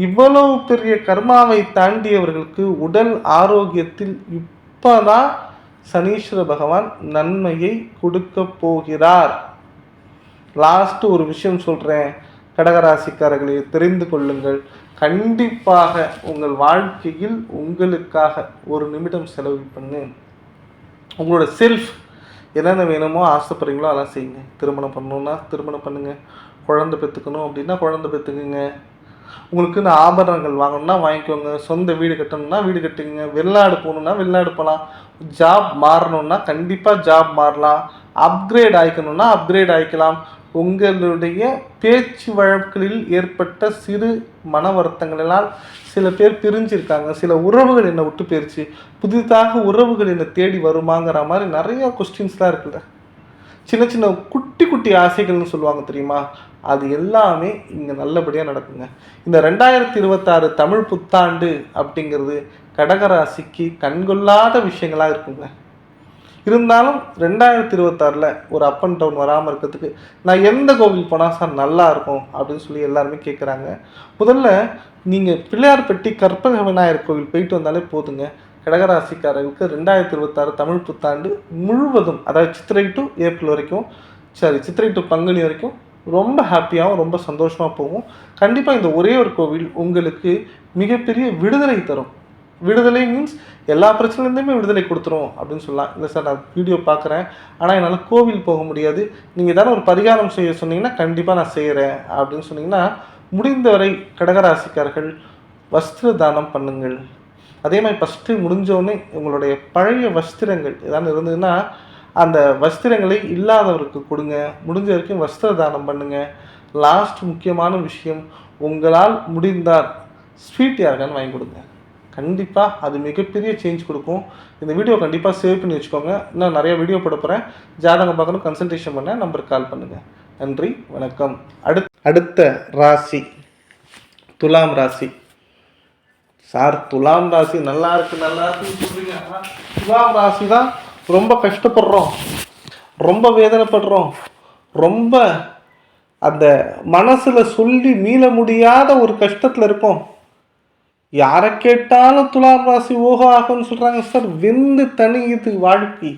இவ்வளவு பெரிய கர்மாவை தாண்டியவர்களுக்கு உடல் ஆரோக்கியத்தில் இப்போ தான் சனீஸ்வர பகவான் நன்மையை கொடுக்க போகிறார். லாஸ்ட்டு ஒரு விஷயம் சொல்கிறேன், கடகராசிக்காரர்களை தெரிந்து கொள்ளுங்கள். கண்டிப்பாக உங்கள் வாழ்க்கையில் உங்களுக்காக ஒரு நிமிடம் செலவு பண்ணு. உங்களோட செல்ஃப் என்னென்ன வேணுமோ ஆசைப்படுறீங்களோ அதெல்லாம் செய்யுங்க. திருமணம் பண்ணணுன்னா திருமணம் பண்ணுங்கள், குழந்தை பெற்றுக்கணும் அப்படின்னா குழந்தை பெற்றுக்குங்க, உங்களுக்கு இந்த ஆபரணங்கள் வாங்கணும்னா வாங்கிக்கோங்க, சொந்த வீடு கட்டணும்னா வீடு கட்டுங்க, வெளிநாடு போகணுன்னா வெளிநாடு போகலாம், ஜாப் மாறணுன்னா கண்டிப்பாக ஜாப் மாறலாம், அப்கிரேட் ஆகிக்கணும்னா அப்கிரேட் ஆகிக்கலாம். உங்களுடைய பேச்சு வழக்குகளில் ஏற்பட்ட சிறு மன வருத்தங்களினால் சில பேர் பிரிஞ்சிருக்காங்க, சில உறவுகள் என்னை விட்டு போயிடுச்சு, புதிதாக உறவுகள் என்னை தேடி வருமாங்கிற மாதிரி நிறையா கொஸ்டின்ஸ்லாம் இருக்குல்ல. சின்ன சின்ன குட்டி குட்டி ஆசைகள்னு சொல்லுவாங்க தெரியுமா, அது எல்லாமே இங்கே நல்லபடியாக நடக்குங்க. இந்த 2026 தமிழ் புத்தாண்டு அப்படிங்கிறது கடகராசிக்கு கண்கொள்ளாத விஷயங்களாக இருக்குங்க. இருந்தாலும் 2026 ஒரு அப் அண்ட் டவுன் வராமல் இருக்கிறதுக்கு நான் எந்த கோவில் போனால் சார் நல்லா இருக்கும் அப்படின்னு சொல்லி எல்லாருமே கேட்குறாங்க. முதல்ல நீங்கள் பிள்ளையார்பட்டி கற்பக விநாயகர் கோவில் போயிட்டு வந்தாலே போதுங்க. கடகராசிக்காரர்களுக்கு 2026 தமிழ் புத்தாண்டு முழுவதும், அதாவது சித்திரை டு ஏப்ரல் வரைக்கும், சித்திரை டு பங்குனி வரைக்கும் ரொம்ப ஹாப்பியாகவும் ரொம்ப சந்தோஷமாக போகும். கண்டிப்பாக இந்த ஒரே ஒரு கோவில் உங்களுக்கு மிகப்பெரிய விடுதலை தரும். விடுதலை மீன்ஸ் எல்லா பிரச்சனைலேருந்துமே விடுதலை கொடுத்துரும் அப்படின்னு சொல்லலாம். இல்லை சார், நான் வீடியோ பார்க்குறேன், ஆனால் என்னால் கோவில் போக முடியாது, நீங்கள் தானே ஒரு பரிகாரம் செய்ய சொன்னீங்கன்னா கண்டிப்பாக நான் செய்கிறேன் அப்படின்னு சொன்னீங்கன்னா, முடிந்தவரை கடகராசிக்காரர்கள் வஸ்திர தானம் பண்ணுங்கள். அதே மாதிரி ஃபஸ்ட்டு முடிஞ்சோடனே உங்களுடைய பழைய வஸ்திரங்கள் ஏதாவது இருந்ததுன்னா அந்த வஸ்திரங்களை இல்லாதவருக்கு கொடுங்க. முடிஞ்ச வரைக்கும் வஸ்திர தானம் பண்ணுங்கள். லாஸ்ட் முக்கியமான விஷயம், உங்களால் முடிந்தால் ஸ்வீட் யாருக்கான்னு வாங்கி கொடுங்க. கண்டிப்பாக அது மிகப்பெரிய சேஞ்ச் கொடுக்கும். இந்த வீடியோ கண்டிப்பாக சேவ் பண்ணி வச்சுக்கோங்க. இன்னும் நிறைய வீடியோ போட போகிறேன். ஜாதகம் பார்க்கணும், கன்சல்டேஷன் பண்ண நம்பருக்கு கால் பண்ணுங்கள். நன்றி, வணக்கம். அடுத்த ராசி துலாம் ராசி. சார், துலாம் ராசி நல்லா இருக்குன்னு சொல்றீங்க. துலாம் ராசி தான் ரொம்ப கஷ்டப்படுறோம், ரொம்ப வேதனைப்படுறோம், ரொம்ப அந்த மனசில் சொல்லி மீள முடியாத ஒரு கஷ்டத்தில் இருக்கோம். யாரை கேட்டாலும் துலாம் ராசி ஓஹோ ஆகும்னு சொல்கிறாங்க. சார், வெந்து தனியுது வாழ்க்கை.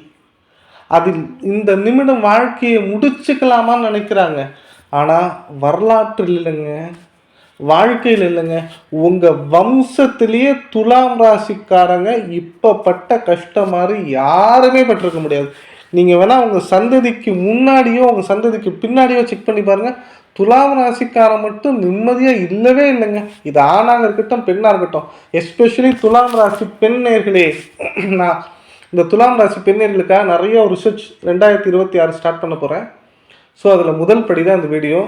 அதில் இந்த நிமிடம் வாழ்க்கையை முடிச்சுக்கலாமான்னு நினைக்கிறாங்க. ஆனால் வரலாற்றில் இல்லைங்க, வாழ்க்கையில் இல்லைங்க, உங்கள் வம்சத்திலேயே துலாம் ராசிக்காரங்க இப்போ பட்ட கஷ்டம் மாதிரி யாருமே பட்டிருக்க முடியாது. நீங்கள் வேணால் உங்கள் சந்ததிக்கு முன்னாடியோ உங்கள் சந்ததிக்கு பின்னாடியோ செக் பண்ணி பாருங்கள். துலாம் ராசிக்காரன் மட்டும் நிம்மதியாக இல்லவே இல்லைங்க. இது ஆணாக இருக்கட்டும் பெண்ணாக இருக்கட்டும். எஸ்பெஷலி துலாம் ராசி பெண் நேயர்களே, நான் இந்த துலாம் ராசி பெண் நேயர்களுக்காக நிறைய ஒரு ரிசர்ச் 2026 ஸ்டார்ட் பண்ண போகிறேன். ஸோ அதில் முதல் படி தான் இந்த வீடியோ.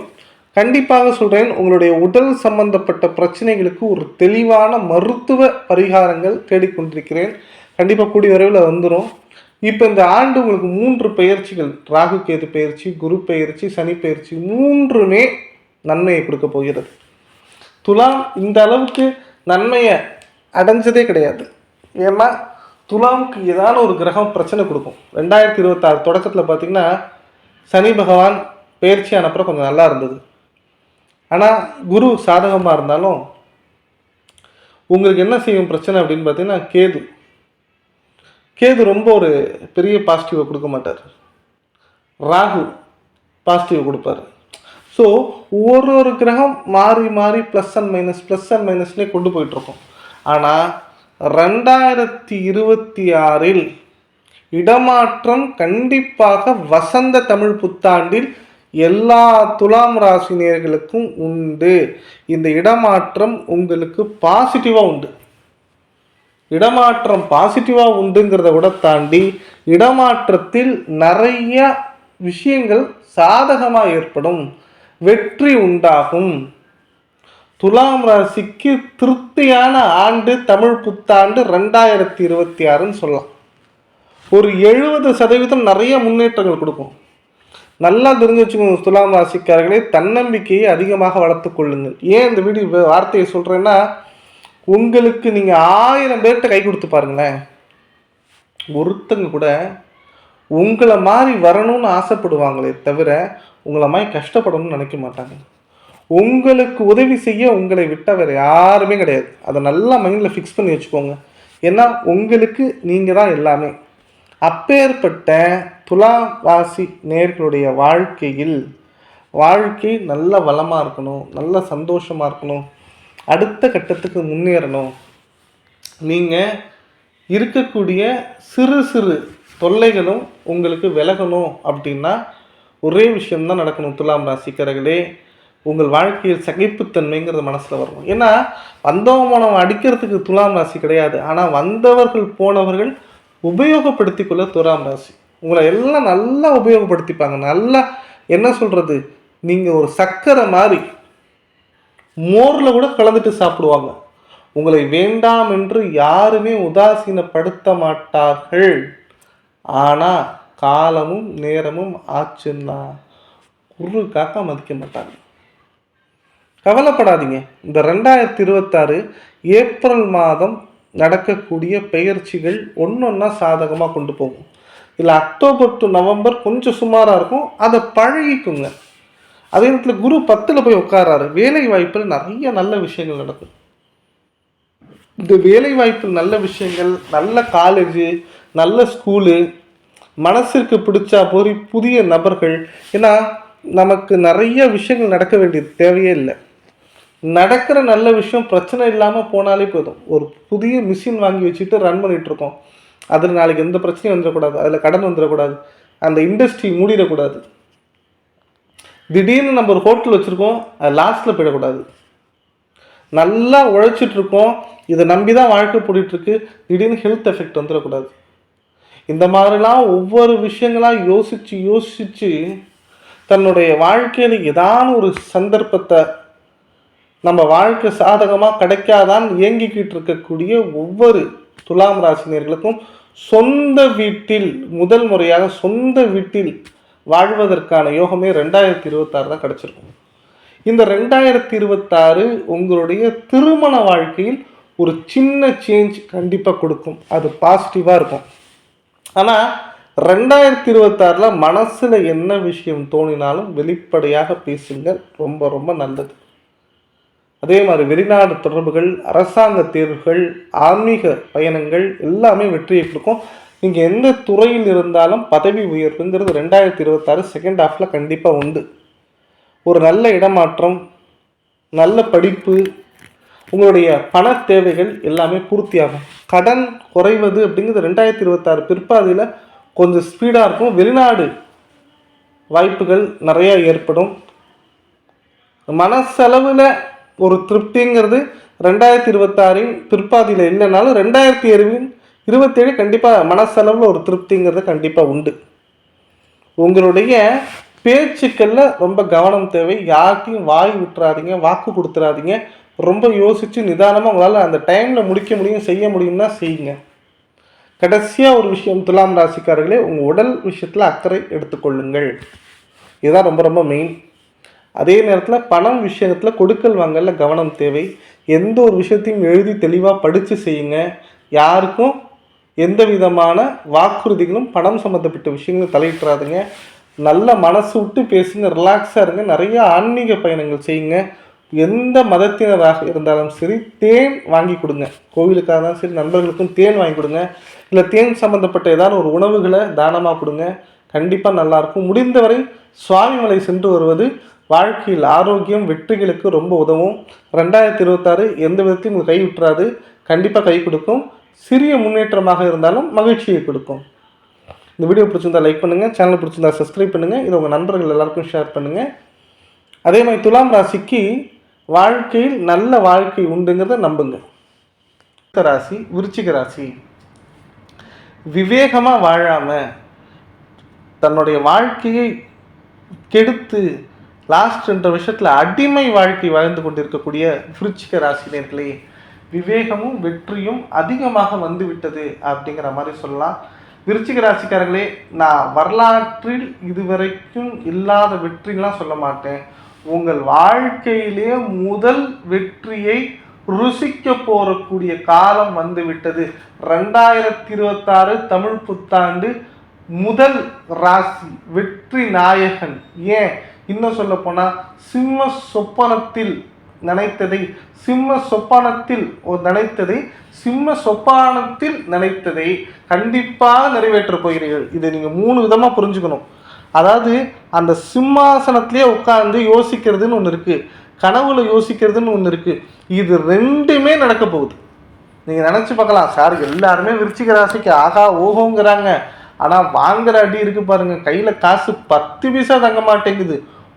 கண்டிப்பாக சொல்கிறேன், உங்களுடைய உடல் சம்பந்தப்பட்ட பிரச்சனைகளுக்கு ஒரு தெளிவான மருத்துவ பரிகாரங்கள் தேடிக்கொண்டிருக்கிறேன். கண்டிப்பாக கூடிய விரைவில் வந்துடும். இப்போ இந்த ஆண்டு உங்களுக்கு 3 பெயர்ச்சிகள், ராகு கேது பெயர்ச்சி, குரு பெயர்ச்சி, சனி பெயர்ச்சி, 3மே நன்மையை கொடுக்க போகிறது. துலாம் இந்த அளவுக்கு நன்மையை அடைஞ்சதே கிடையாது. ஏன்னா துலாமுக்கு ஏதாவது ஒரு கிரகம் பிரச்சனை கொடுக்கும். 2026 தொடக்கத்தில் பார்த்திங்கன்னா சனி பகவான் பெயர்ச்சி ஆனப்புறம் கொஞ்சம் நல்லா இருந்தது. ஆனால் குரு சாதகமாக இருந்தாலும் உங்களுக்கு என்ன செய்யும் பிரச்சனை அப்படின்னு பார்த்தீங்கன்னா கேது ரொம்ப ஒரு பெரிய பாசிட்டிவை கொடுக்க மாட்டார். ராகு பாசிட்டிவ் கொடுப்பார். ஸோ ஒரு கிரகம் மாறி மாறி ப்ளஸ் அண்ட் மைனஸ்லேயே கொண்டு போயிட்டுருக்கோம். ஆனால் 2026 இடமாற்றம் கண்டிப்பாக வசந்த தமிழ் புத்தாண்டில் எல்லா துலாம் ராசினியர்களுக்கும் உண்டு. இந்த இடமாற்றம் உங்களுக்கு பாசிட்டிவாக உண்டு. இடமாற்றம் பாசிட்டிவாக உண்டுங்கிறத விட தாண்டி இடமாற்றத்தில் நிறைய விஷயங்கள் சாதகமாக ஏற்படும், வெற்றி உண்டாகும். துலாம் ராசிக்கு திருப்தியான ஆண்டு தமிழ் புத்தாண்டு 2026ன்னு சொல்லலாம். ஒரு 70% நிறைய முன்னேற்றங்கள் கொடுக்கும். நல்லா தெரிஞ்சு வச்சுக்கோங்க துலாம் ராசிக்காரர்களே, தன்னம்பிக்கையை அதிகமாக வளர்த்து கொள்ளுங்கள். ஏன் இந்த வீடியோ வார்த்தையை சொல்கிறேன்னா, உங்களுக்கு நீங்கள் 1000 பேர்கிட்ட கை கொடுத்து பாருங்களேன், ஒருத்தங்க கூட உங்களை மாதிரி வரணும்னு ஆசைப்படுவாங்களே தவிர உங்களை மாதிரி கஷ்டப்படணும்னு நினைக்க மாட்டாங்க. உங்களுக்கு உதவி செய்ய உங்களை விட்டவர் யாருமே கிடையாது. அதை நல்லா மைண்டில் ஃபிக்ஸ் பண்ணி வச்சுக்கோங்க. ஏன்னா உங்களுக்கு நீங்கள் தான் எல்லாமே. அப்பேற்பட்ட துலாம் ராசி நேயர்களுடைய வாழ்க்கை நல்ல வளமாக இருக்கணும், நல்ல சந்தோஷமாக இருக்கணும், அடுத்த கட்டத்துக்கு முன்னேறணும். நீங்கள் இருக்கக்கூடிய சிறு தொல்லைகளும் உங்களுக்கு விலகணும் அப்படின்னா ஒரே விஷயம்தான் நடக்கணும். துலாம் ராசிக்காரர்களே, உங்கள் வாழ்க்கையில் சகிப்புத்தன்மைங்கிறது மனசில் வரணும். ஏன்னா வந்தவங்க அடிக்கிறதுக்கு துலாம் ராசி கிடையாது. ஆனால் வந்தவர்கள் போனவர்கள் உபயோகப்படுத்தி கொள்ள துலாம் ராசி. உங்களை எல்லாம் நல்லா உபயோகப்படுத்திப்பாங்க. நல்லா என்ன சொல்கிறது, நீங்கள் ஒரு சர்க்கரை மாதிரி மோரில் கூட கலந்துட்டு சாப்பிடுவாங்க. உங்களை வேண்டாம் என்று யாருமே உதாசீனப்படுத்த மாட்டார்கள். ஆனால் காலமும் நேரமும் ஆச்சுன்னா ஒரு காக்கா மதிக்க மாட்டாங்க. கவலைப்படாதீங்க. இந்த 2026 ஏப்ரல் மாதம் நடக்கக்கூடிய பெயர்ச்சிகள் ஒன்றொன்னா சாதகமாக கொண்டு போகும். இல்லை அக்டோபர் டு நவம்பர் கொஞ்சம் சுமாராக இருக்கும், அதை பழகிக்குங்க. அதே நேரத்தில் குரு 10ல் போய் உட்காராரு, வேலை வாய்ப்பில் நிறைய நல்ல விஷயங்கள் நடக்கும். இந்த வேலை வாய்ப்பில் நல்ல விஷயங்கள், நல்ல காலேஜு, நல்ல ஸ்கூலு, மனசிற்கு பிடிச்சா போய் புதிய நபர்கள். ஏன்னா நமக்கு நிறைய விஷயங்கள் நடக்க வேண்டியது தேவையே இல்லை. நடக்கிற நல்ல விஷயம் பிரச்சனை இல்லாமல் போனாலே போதும். ஒரு புதிய மிஷின் வாங்கி வச்சுட்டு ரன் பண்ணிகிட்ருக்கோம், அதில் நாளைக்கு எந்த பிரச்சனையும் வந்துடக்கூடாது, அதில் கடன் வந்துடக்கூடாது, அந்த இண்டஸ்ட்ரி மூடிடக்கூடாது. திடீர்னு நம்ம ஒரு ஹோட்டல் வச்சுருக்கோம், அது லாஸ்ட்டில் போயிடக்கூடாது. நல்லா உழைச்சிட்ருக்கோம், இதை நம்பி தான் வாழ்க்கை போயிட்டுருக்கு, திடீர்னு ஹெல்த் எஃபெக்ட் வந்துடக்கூடாது. இந்த மாதிரிலாம் ஒவ்வொரு விஷயங்களாக யோசித்து தன்னுடைய வாழ்க்கையில் ஏதான ஒரு சந்தர்ப்பத்தை நம்ம வாழ்க்கை சாதகமாக கிடைக்காதான் இயங்கிக்கிட்டு இருக்கக்கூடிய ஒவ்வொரு துலாம் ராசினியர்களுக்கும் சொந்த வீட்டில் முதல் முறையாக சொந்த வீட்டில் வாழ்வதற்கான யோகமே 2026 தான் கிடச்சிருக்கும். இந்த 2026 உங்களுடைய திருமண வாழ்க்கையில் ஒரு சின்ன சேஞ்ச் கண்டிப்பாக கொடுக்கும். அது பாசிட்டிவாக இருக்கும். ஆனால் 2026 மனசில் என்ன விஷயம் தோணினாலும் வெளிப்படையாக பேசுங்கள், ரொம்ப ரொம்ப நல்லது. அதே மாதிரி வெளிநாடு தொடர்புகள், அரசாங்க தேர்வுகள், ஆன்மீக பயணங்கள் எல்லாமே வெற்றியை கொடுக்கும். நீங்கள் எந்த துறையில் இருந்தாலும் பதவி உயர்வுங்கிறது 2026 செகண்ட் ஹாஃபில் கண்டிப்பாக உண்டு. ஒரு நல்ல இடமாற்றம், நல்ல படிப்பு, உங்களுடைய பண தேவைகள் எல்லாமே பூர்த்தியாகும். கடன் குறைவது அப்படிங்கிறது 2026 பிற்பாதியில் கொஞ்சம் ஸ்பீடாக இருக்கும். வெளிநாடு வாய்ப்புகள் நிறையா ஏற்படும். மனசளவில் ஒரு திருப்திங்கிறது 2026 பிற்பாதியில் இல்லைனாலும் 2027 கண்டிப்பாக மனசளவில் ஒரு திருப்திங்கிறது கண்டிப்பாக உண்டு. உங்களுடைய பேச்சுக்களில் ரொம்ப கவனம் தேவை. யார்கிட்டையும் வாய் விட்டுறாதீங்க, வாக்கு கொடுத்துடாதீங்க. ரொம்ப யோசித்து நிதானமாக உங்களால் அந்த டைமில் முடிக்க முடியும், செய்ய முடியும்னா செய்யுங்க. கடைசியாக ஒரு விஷயம், துலாம் ராசிக்காரர்களே, உங்கள் உடல் விஷயத்தில் அக்கறை எடுத்துக்கொள்ளுங்கள். இதுதான் ரொம்ப ரொம்ப மெயின். அதே நேரத்தில் பணம் விஷயத்தில் கொடுக்கல் வாங்கல கவனம் தேவை. எந்த ஒரு விஷயத்தையும் எழுதி தெளிவாக படித்து செய்யுங்க. யாருக்கும் எந்த விதமான வாக்குறுதிகளும் பணம் சம்மந்தப்பட்ட விஷயங்களும் தலையிட்டுறாதுங்க. நல்ல மனசு விட்டு பேசுங்க, ரிலாக்ஸாக இருங்க. நிறைய ஆன்மீக பயணங்கள் செய்யுங்க. எந்த மதத்தினராக இருந்தாலும் சரி தேன் வாங்கி கொடுங்க. கோவிலுக்காக இருந்தாலும் சரி நண்பர்களுக்கும் தேன் வாங்கி கொடுங்க. இல்லை தேன் சம்மந்தப்பட்ட ஏதாவது ஒரு உணவுகளை தானமாக கொடுங்க. கண்டிப்பாக நல்லாயிருக்கும். முடிந்தவரை சுவாமிமலை சென்று வருவது வாழ்க்கையில் ஆரோக்கியம் வெற்றிகளுக்கு ரொம்ப உதவும். 2026 எந்த விதத்தையும் உங்களுக்கு கை விட்டுறாது, கண்டிப்பாக கை கொடுக்கும். சிறிய முன்னேற்றமாக இருந்தாலும் மகிழ்ச்சியை கொடுக்கும். இந்த வீடியோ பிடிச்சிருந்தா லைக் பண்ணுங்கள், சேனல் பிடிச்சிருந்தா சப்ஸ்கிரைப் பண்ணுங்கள், இதை உங்கள் நண்பர்கள் எல்லாருக்கும் ஷேர் பண்ணுங்கள். அதே மாதிரி துலாம் ராசிக்கு வாழ்க்கையில் நல்ல வாழ்க்கை உண்டுங்கிறத நம்புங்க. ராசி விருச்சிக ராசி, விவேகமாக வாழாமல் தன்னுடைய வாழ்க்கையை கெடுத்து லாஸ்ட் என்ற விஷயத்தில் அடிமை வாழ்க்கை வாழ்ந்து கொண்டிருக்கக்கூடிய விருச்சிக ராசினியர்களே, விவேகமும் வெற்றியும் அதிகமாக வந்து விட்டது அப்படிங்கிற மாதிரி சொல்லலாம். விருச்சிக ராசிக்காரர்களே, நான் வரலாற்றில் இதுவரைக்கும் இல்லாத வெற்றிகளாம் சொல்ல மாட்டேன். உங்கள் வாழ்க்கையிலே முதல் வெற்றியை ருசிக்க போறக்கூடிய காலம் வந்து விட்டது. 2026 தமிழ் புத்தாண்டு முதல் ராசி வெற்றி நாயகன். ஏன் இன்னும் சொல்ல போனால் சிம்ம சொப்பனத்தில் நினைத்ததை கண்டிப்பாக நிறைவேற்றப் போகிறீர்கள். இதை நீங்கள் 3 விதமாக புரிஞ்சுக்கணும். அதாவது அந்த சிம்மாசனத்திலே உட்கார்ந்து யோசிக்கிறதுன்னு ஒன்று இருக்குது, கனவுல யோசிக்கிறதுன்னு ஒன்று இருக்குது. இது ரெண்டுமே நடக்க போகுது. நீங்கள் நினச்சி பார்க்கலாம், சார் எல்லாருமே விருச்சிக ராசிக்கு ஆகா ஓஹோங்கிறாங்க, ஆனால் வாங்குற அடி இருக்கு பாருங்கள், கையில் காசு 10 பைசா தங்க மாட்டேங்குது,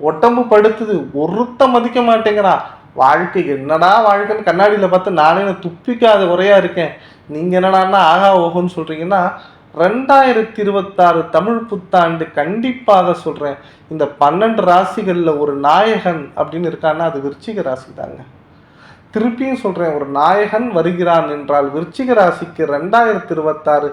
உடம்பு படுத்துது, ஒருத்த மதிக்க மாட்டேங்கிறான், வாழ்க்கை என்னடா வாழ்க்கைன்னு கண்ணாடியில் பார்த்து நானே துப்பிக்காத குறையாக இருக்கேன், நீங்கள் என்னடான்னா ஆகா ஓஹோன்னு சொல்கிறீங்கன்னா, 2026 தமிழ் புத்தாண்டு கண்டிப்பாக சொல்கிறேன், இந்த 12 ராசிகளில் ஒரு நாயகன் அப்படின்னு இருக்கான்னா அது விருச்சிக ராசி தாங்க. திருப்பியும் சொல்கிறேன், ஒரு நாயகன் வருகிறான் என்றால் விருச்சிக ராசிக்கு 2026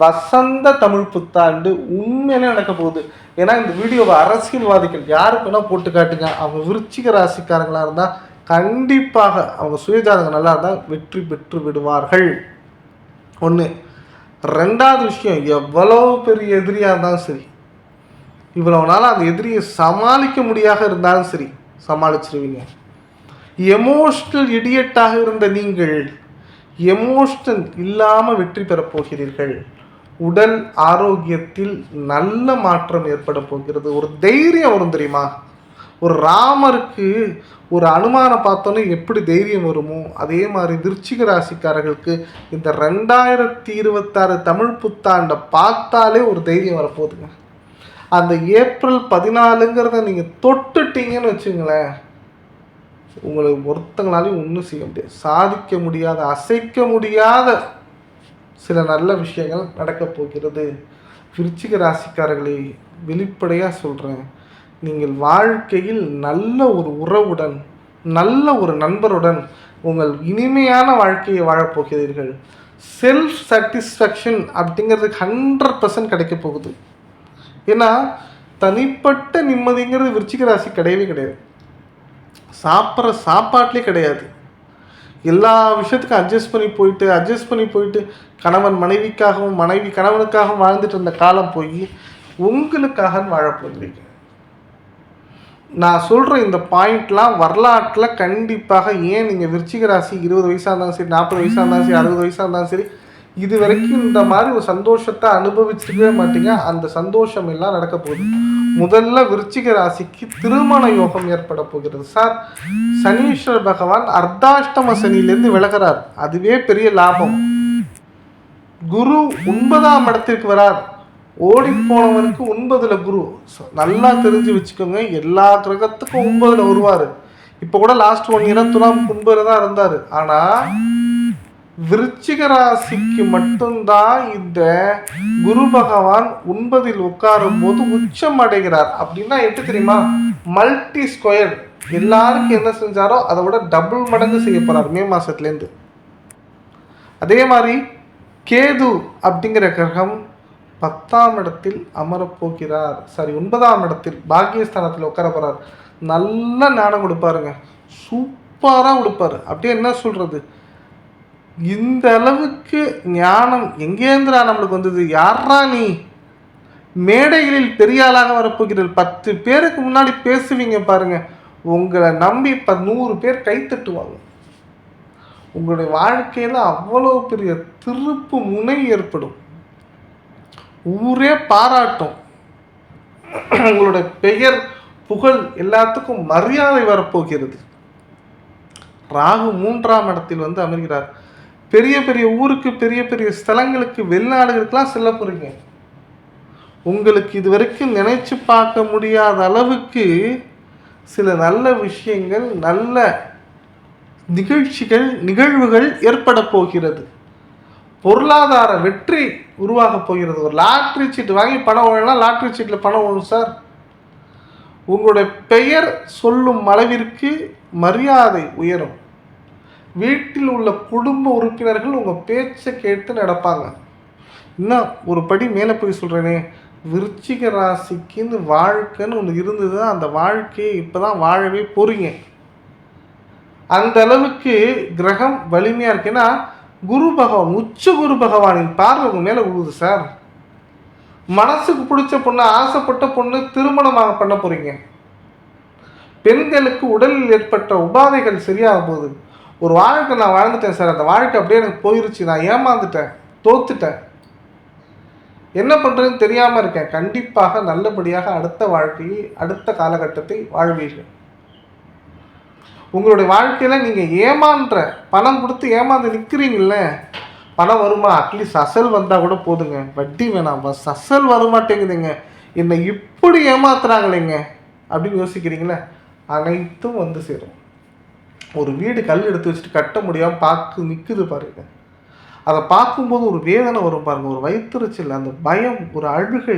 வசந்த தமிழ் புத்தாண்டு உண்மையிலே நடக்க போகுது. ஏன்னா இந்த வீடியோவை அரசியல்வாதிகள் யாருக்கு வேணால் போட்டு காட்டுங்க, அவங்க விருச்சிக ராசிக்காரங்களாக இருந்தால் கண்டிப்பாக அவங்க சுயஜாதகம் நல்லா இருந்தால் வெற்றி பெற்று விடுவார்கள். ஒன்று. ரெண்டாவது விஷயம், எவ்வளோ பெரிய எதிரியாக இருந்தாலும் சரி, இவ்வளவு நாள் அந்த எதிரியை சமாளிக்க முடியாத இருந்தாலும் சரி சமாளிச்சிருவீங்க. எமோஷ்னல் இடியட்டாக இருந்த நீங்கள் எமோஷனல் இல்லாமல் வெற்றி பெறப் போகிறீர்கள். உடல் ஆரோக்கியத்தில் நல்ல மாற்றம் ஏற்பட போகிறது. ஒரு தைரியம் வரும் தெரியுமா? ஒரு ராமருக்கு ஒரு அனுமானை பார்த்தோன்னே எப்படி தைரியம் வருமோ, அதே மாதிரி விருச்சிக ராசிக்காரர்களுக்கு இந்த 2026 தமிழ் புத்தாண்டை பார்த்தாலே ஒரு தைரியம் வரப்போகுதுங்க. அந்த ஏப்ரல் 14ங்கிறத நீங்கள் தொட்டுட்டீங்கன்னு வச்சுங்களேன், உங்களுக்கு ஒருத்தங்களாலையும் ஒன்றும் செய்ய முடியாது. சாதிக்க முடியாத, அசைக்க முடியாத சில நல்ல விஷயங்கள் நடக்கப் போகிறது. விருச்சிக ராசிக்காரர்களை வெளிப்படையாக சொல்கிறேன், நீங்கள் வாழ்க்கையில் நல்ல ஒரு உறவுடன், நல்ல ஒரு நண்பருடன் உங்கள் இனிமையான வாழ்க்கையை வாழப்போகிறீர்கள். செல்ஃப் சாட்டிஸ்ஃபேக்ஷன் அப்படிங்கிறதுக்கு 100% கிடைக்க போகுது. ஏன்னா தனிப்பட்ட நிம்மதிங்கிறது விருச்சிக ராசி கிடையவே கிடையாது. சாப்பிட்ற சாப்பாட்டிலே கிடையாது. எல்லா விஷயத்துக்கும் அட்ஜஸ்ட் பண்ணி போயிட்டு கணவன் மனைவிக்காகவும் மனைவி கணவனுக்காகவும் வாழ்ந்துட்டு இருந்த காலம் போய் உங்களுக்காக வாழப்போகிறீங்க. நான் சொல்கிற இந்த பாயிண்ட்லாம் வரலாற்றில் கண்டிப்பாக, ஏன் நீங்கள் விருச்சிக ராசி 20 வயசாக இருந்தாலும் சரி, 40 வயசாக இருந்தாலும் சரி, 60 வயசாக இருந்தாலும் சரி, இது வரைக்கும் இந்த மாதிரி ஒரு சந்தோஷத்தை அனுபவிச்சிருக்கவே மாட்டீங்க. அந்த சந்தோஷம் எல்லாம் நடக்க போகுது. முதல்ல விருச்சிக ராசிக்கு திருமண யோகம் ஏற்பட போகிறது. சார், சனீஸ்வர பகவான் அர்த்தாஷ்டம சனியிலேருந்து விலகிறார், அதுவே பெரிய லாபம். குரு 9ஆம் இடத்திற்கு வரார். ஓடி போனவனுக்கு 9ல் குரு. நல்லா தெரிஞ்சு வச்சுக்கோங்க, எல்லா கிரகத்துக்கும் 9ல் வருவார். இப்போ கூட லாஸ்ட் 1 இயர் துலாம் 9ல் தான் இருந்தார். ஆனால் விருச்சிக ராசிக்கு மட்டும்தான் இந்த குரு பகவான் 9ல் உட்காரும் போது உச்சம் அடைகிறார். அப்படின்னா எப்படி தெரியுமா? Multi square. எல்லாருக்கும் என்ன செஞ்சாரோ அதை விட டபுள் மடங்கு செய்ய போறார் மே மாசத்துலேருந்து. அதே மாதிரி கேது அப்படிங்கிற கிரகம் 10ஆம் இடத்தில் அமரப்போகிறார். 9ஆம் இடத்தில் பாக்கியஸ்தானத்தில் உட்கார போறார். நல்ல ஞானம் கொடுப்பாருங்க, சூப்பராக கொடுப்பாரு. அப்படியே என்ன சொல்றது, இந்த அளவுக்கு ஞானம் எங்கேந்திரா நம்மளுக்கு வந்தது? யாரா நீ? மேடைகளில் பெரிய ஆளாக வரப்போகிறீர்கள். 10 பேருக்கு முன்னாடி பேசுவீங்க பாருங்க, உங்களை நம்பி 100 பேர் கைத்தட்டுவாங்க. உங்களுடைய வாழ்க்கையில் அவ்வளோ பெரிய திருப்பு முனை ஏற்படும். ஊரே பாராட்டும். உங்களுடைய பெயர் புகழ் எல்லாத்துக்கும் மரியாதை வரப்போகிறது. ராகு 3ஆம் இடத்தில் அமர்கிறார். பெரிய பெரிய ஊருக்கு, பெரிய பெரிய ஸ்தலங்களுக்கு, வெளிநாடுகளுக்கெல்லாம் செல்ல போறீங்க. உங்களுக்கு இது வரைக்கும் நினைச்சு பார்க்க முடியாத அளவுக்கு சில நல்ல விஷயங்கள், நல்ல நிகழ்வுகள் ஏற்பட போகிறது. பொருளாதார வெற்றி உருவாக போகிறது. ஒரு லாட்ரி சீட்டு வாங்கி பணம் ஓடலாம், லாட்ரி சீட்டில் பணம் ஓடும் சார். உங்களுடைய பெயர் சொல்லும் அளவிற்கு மரியாதை உயரும். வீட்டில் உள்ள குடும்ப உறுப்பினர்கள் உங்கள் பேச்சை கேட்டு நடப்பாங்க. இன்னும் ஒரு படி மேலே போய் சொல்கிறேனே, விருச்சிக ராசிக்குன்னு வாழ்க்கைன்னு ஒன்று இருந்தது. அந்த வாழ்க்கையை இப்போ தான் வாழவே போகிறீங்க. அந்த அளவுக்கு கிரகம் வலிமையாக இருக்குன்னா, குரு பகவான், உச்ச குரு பகவானின் பார்வை உங்கள் மேலே விழுது சார். மனசுக்கு பிடிச்ச பொண்ணு, ஆசைப்பட்ட பொண்ணு திருமணமாக பண்ண போகிறீங்க. பெண்களுக்கு உடலில் ஏற்பட்ட உபாதைகள் சரியாக போகுது. ஒரு வாழ்க்கை நான் வாழ்ந்துட்டேன் சார், அந்த வாழ்க்கை அப்படியே எனக்கு போயிருச்சு, நான் ஏமாந்துட்டேன், தோத்துட்டேன், என்ன பண்ணுறதுன்னு தெரியாமல் இருக்கேன். கண்டிப்பாக நல்லபடியாக அடுத்த வாழ்க்கையை, அடுத்த காலகட்டத்தை வாழ்வீர்கள். உங்களுடைய வாழ்க்கையில் நீங்கள் ஏமான்ற பணம் கொடுத்து ஏமாந்து நிற்கிறீங்கள, பணம் வருமா? அட்லீஸ்ட் அசல் வந்தால் கூட போதுங்க, வட்டி வேணாம், பஸ் அசல் வரமாட்டேங்குதுங்க, என்னை இப்படி ஏமாத்துறாங்களேங்க அப்படின்னு யோசிக்கிறீங்களே, அனைத்தும் வந்து சேரும். ஒரு வீடு கல் எடுத்து வச்சுட்டு கட்ட முடியாமல் பார்த்து நிற்குது பாருங்க, அதை பார்க்கும்போது ஒரு வேதனை வரும் பாருங்கள், ஒரு வயிற்றுச்சல், அந்த பயம், ஒரு அழுகை,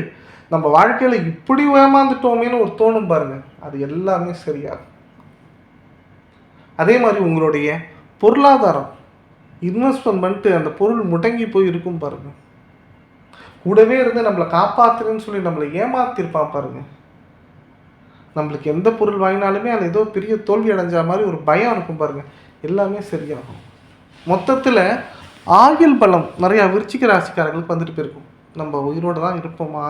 நம்ம வாழ்க்கையில் இப்படி ஏமாந்துட்டோமேனு ஒரு தோணும் பாருங்கள், அது எல்லாமே சரியாகும். அதே மாதிரி உங்களுடைய பொருளாதாரம், இன்வெஸ்ட்மெண்ட் பண்ணிட்டு அந்த பொருள் முடங்கி போய் இருக்கும் பாருங்கள், கூடவே இருந்து நம்மளை காப்பாற்றுறேன்னு சொல்லி நம்மளை ஏமாத்திருப்பான் பாருங்கள், நம்மளுக்கு எந்த பொருள் வாங்கினாலுமே அது ஏதோ பெரிய தோல்வி அடைஞ்ச மாதிரி ஒரு பயம் இருக்கும் பாருங்கள், எல்லாமே சரியாகும். மொத்தத்தில் ஆயுள் பலம் நிறையா விருச்சிக ராசிக்காரர்களுக்கு வந்துட்டு போயிருக்கும். நம்ம உயிரோடு தான் இருப்போமா,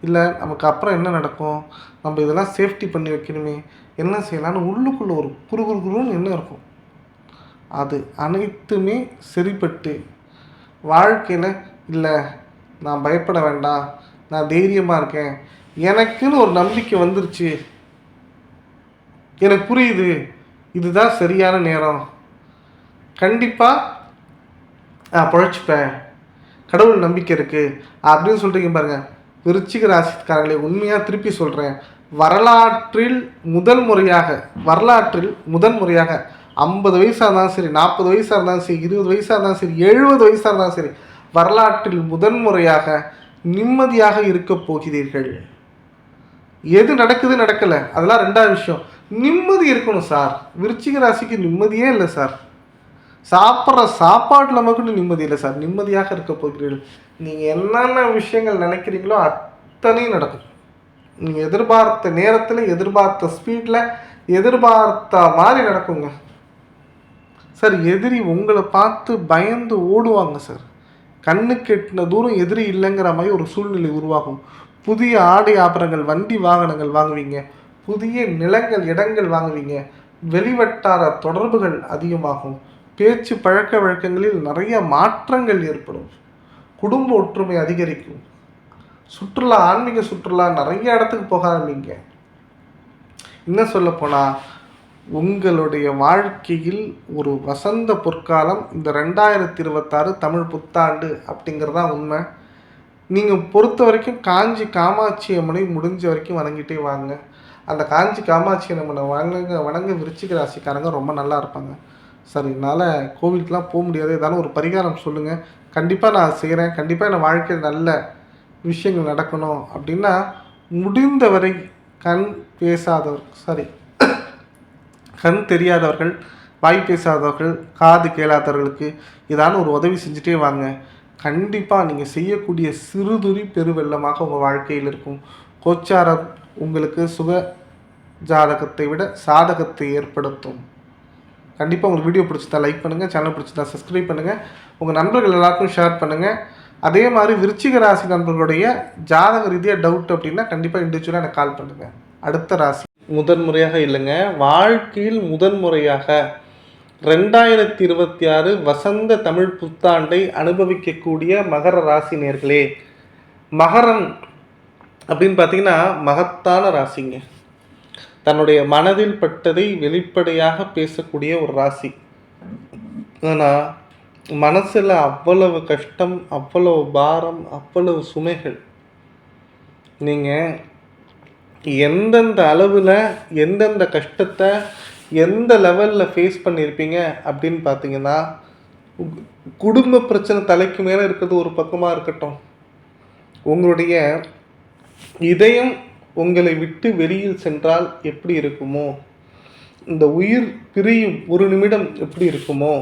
இல்லை நமக்கு அப்புறம் என்ன நடக்கும், நம்ம இதெல்லாம் சேஃப்டி பண்ணி வைக்கணுமே, என்ன செய்யலான்னு உள்ளுக்குள்ளே ஒரு குறுகுறுன்னு என்ன இருக்கும். அது அனைத்துமே சரிப்பட்டு வாழ்க்கையில் இல்லை நான் பயப்பட வேண்டாம், நான் தைரியமாக இருக்கேன், எனக்குன்னு ஒரு நம்பிக்கை வந்துருச்சு, எனக்கு புரியுது இதுதான் சரியான நேரம், கண்டிப்பாக நான் பிழைச்சிப்பேன், கடவுள் நம்பிக்கை இருக்குது அப்படின்னு சொல்கிறீங்க பாருங்கள். விருச்சிக ராசிக்காரர்களை உண்மையாக திருப்பி சொல்கிறேன், வரலாற்றில் முதல் முறையாக 50 வயசாக இருந்தாலும் சரி, 40 வயசாக இருந்தாலும் சரி, 20 வயசாக இருந்தாலும் சரி, 70 வயசாக இருந்தாலும் சரி, வரலாற்றில் முதன்முறையாக நிம்மதியாக இருக்க போகிறீர்கள். எது நடக்குது நடக்கலை அதெல்லாம் ரெண்டாவது விஷயம். நிம்மதி இருக்கணும் சார். விருச்சிக ராசிக்கு நிம்மதியே இல்லை சார். சாப்பிட்ற சாப்பாட்டில் மட்டும் நிம்மதி இல்லை சார். நிம்மதியாக இருக்க போகிறீர்கள். நீங்கள் என்னென்ன விஷயங்கள் நினைக்கிறீங்களோ அத்தனையும் நடக்கும். நீங்கள் எதிர்பார்த்த நேரத்தில், எதிர்பார்த்த ஸ்பீடில், எதிர்பார்த்த மாதிரி நடக்குங்க சார். எதிரி உங்களை பார்த்து பயந்து ஓடுவாங்க சார். கண்ணுக்கு எட்டின தூரம் எதிரி இல்லைங்கிற மாதிரி ஒரு சூழ்நிலை உருவாகும். புதிய ஆடை ஆபரணங்கள், வண்டி வாகனங்கள் வாங்குவீங்க, புதிய நிலங்கள் இடங்கள் வாங்குவீங்க, வெளிவட்டார தொடர்புகள் அதிகமாகும், பேச்சு பழக்க வழக்கங்களில் நிறைய மாற்றங்கள் ஏற்படும், குடும்ப ஒற்றுமை அதிகரிக்கும், சுற்றுலா, ஆன்மீக சுற்றுலா நிறைய இடத்துக்கு போக ஆரம்பிங்க. இன்னும் சொல்லப்போனால் உங்களுடைய வாழ்க்கையில் ஒரு வசந்த பொற்காலம் இந்த 2026 தமிழ் புத்தாண்டு அப்படிங்கிறதான் உண்மை. நீங்கள் பொறுத்த வரைக்கும் காஞ்சி காமாட்சி அம்மனை முடிஞ்ச வரைக்கும் வணங்கிட்டே வாங்க. அந்த காஞ்சி காமாட்சி அம்மனை வணங்க விருச்சிக ராசிக்காரங்க ரொம்ப நல்லா இருப்பாங்க. சார் என்னால் கோவிலுக்கெலாம் போக முடியாது, ஏதாலும் ஒரு பரிகாரம் சொல்லுங்கள், கண்டிப்பாக நான் செய்கிறேன், கண்டிப்பாக என் வாழ்க்கையில் நல்ல விஷயங்கள் நடக்கணும் அப்படின்னா முடிந்தவரை கண் தெரியாதவர்கள், வாய் பேசாதவர்கள், காது கேளாதவர்களுக்கு ஏதான ஒரு உதவி செஞ்சுட்டே வாங்க. கண்டிப்பாக நீங்கள் செய்யக்கூடிய சிறுதுளி பெருவெள்ளமாக உங்கள் வாழ்க்கையில் இருக்கும். கோச்சாரம் உங்களுக்கு சுக ஜாதகத்தை விட சாதகத்தை ஏற்படுத்தும். கண்டிப்பாக உங்களுக்கு வீடியோ பிடிச்சிருந்தா லைக் பண்ணுங்கள், சேனல் பிடிச்சிருந்தா சப்ஸ்கிரைப் பண்ணுங்கள், உங்கள் நண்பர்கள் எல்லாருக்கும் ஷேர் பண்ணுங்கள். அதே மாதிரி விருச்சிக ராசி நண்பர்களுடைய ஜாதக ரீதியாக டவுட் அப்படின்னா கண்டிப்பாக இண்டிவிஜுவலாக எனக்கு கால் பண்ணுங்கள். அடுத்த ராசி முதன்முறையாக இல்லைங்க, வாழ்க்கையில் முதன்முறையாக 2026 வசந்த தமிழ் புத்தாண்டை அனுபவிக்கக்கூடிய மகர ராசி நேர்களே. மகரம் அப்படின்னு பார்த்தீங்கன்னா மகத்தான ராசிங்க. தன்னுடைய மனதில் பட்டதை வெளிப்படையாக பேசக்கூடிய ஒரு ராசி. ஆனால் மனசில் அவ்வளவு கஷ்டம், அவ்வளவு பாரம், அவ்வளவு சுமைகள். நீங்கள் எந்தெந்த அளவில் எந்தெந்த கஷ்டத்தை எந்த லெவலில் ஃபேஸ் பண்ணியிருப்பீங்க அப்படின்னு பார்த்தீங்கன்னா, குடும்ப பிரச்சனை தலைக்கு மேலே இருக்கிறது ஒரு பக்கமாக இருக்கட்டும், உங்களுடைய இதயம் உங்களை விட்டு வெளியில் சென்றால் எப்படி இருக்குமோ, இந்த உயிர் பிரியும் ஒரு நிமிடம் எப்படி இருக்குமோ,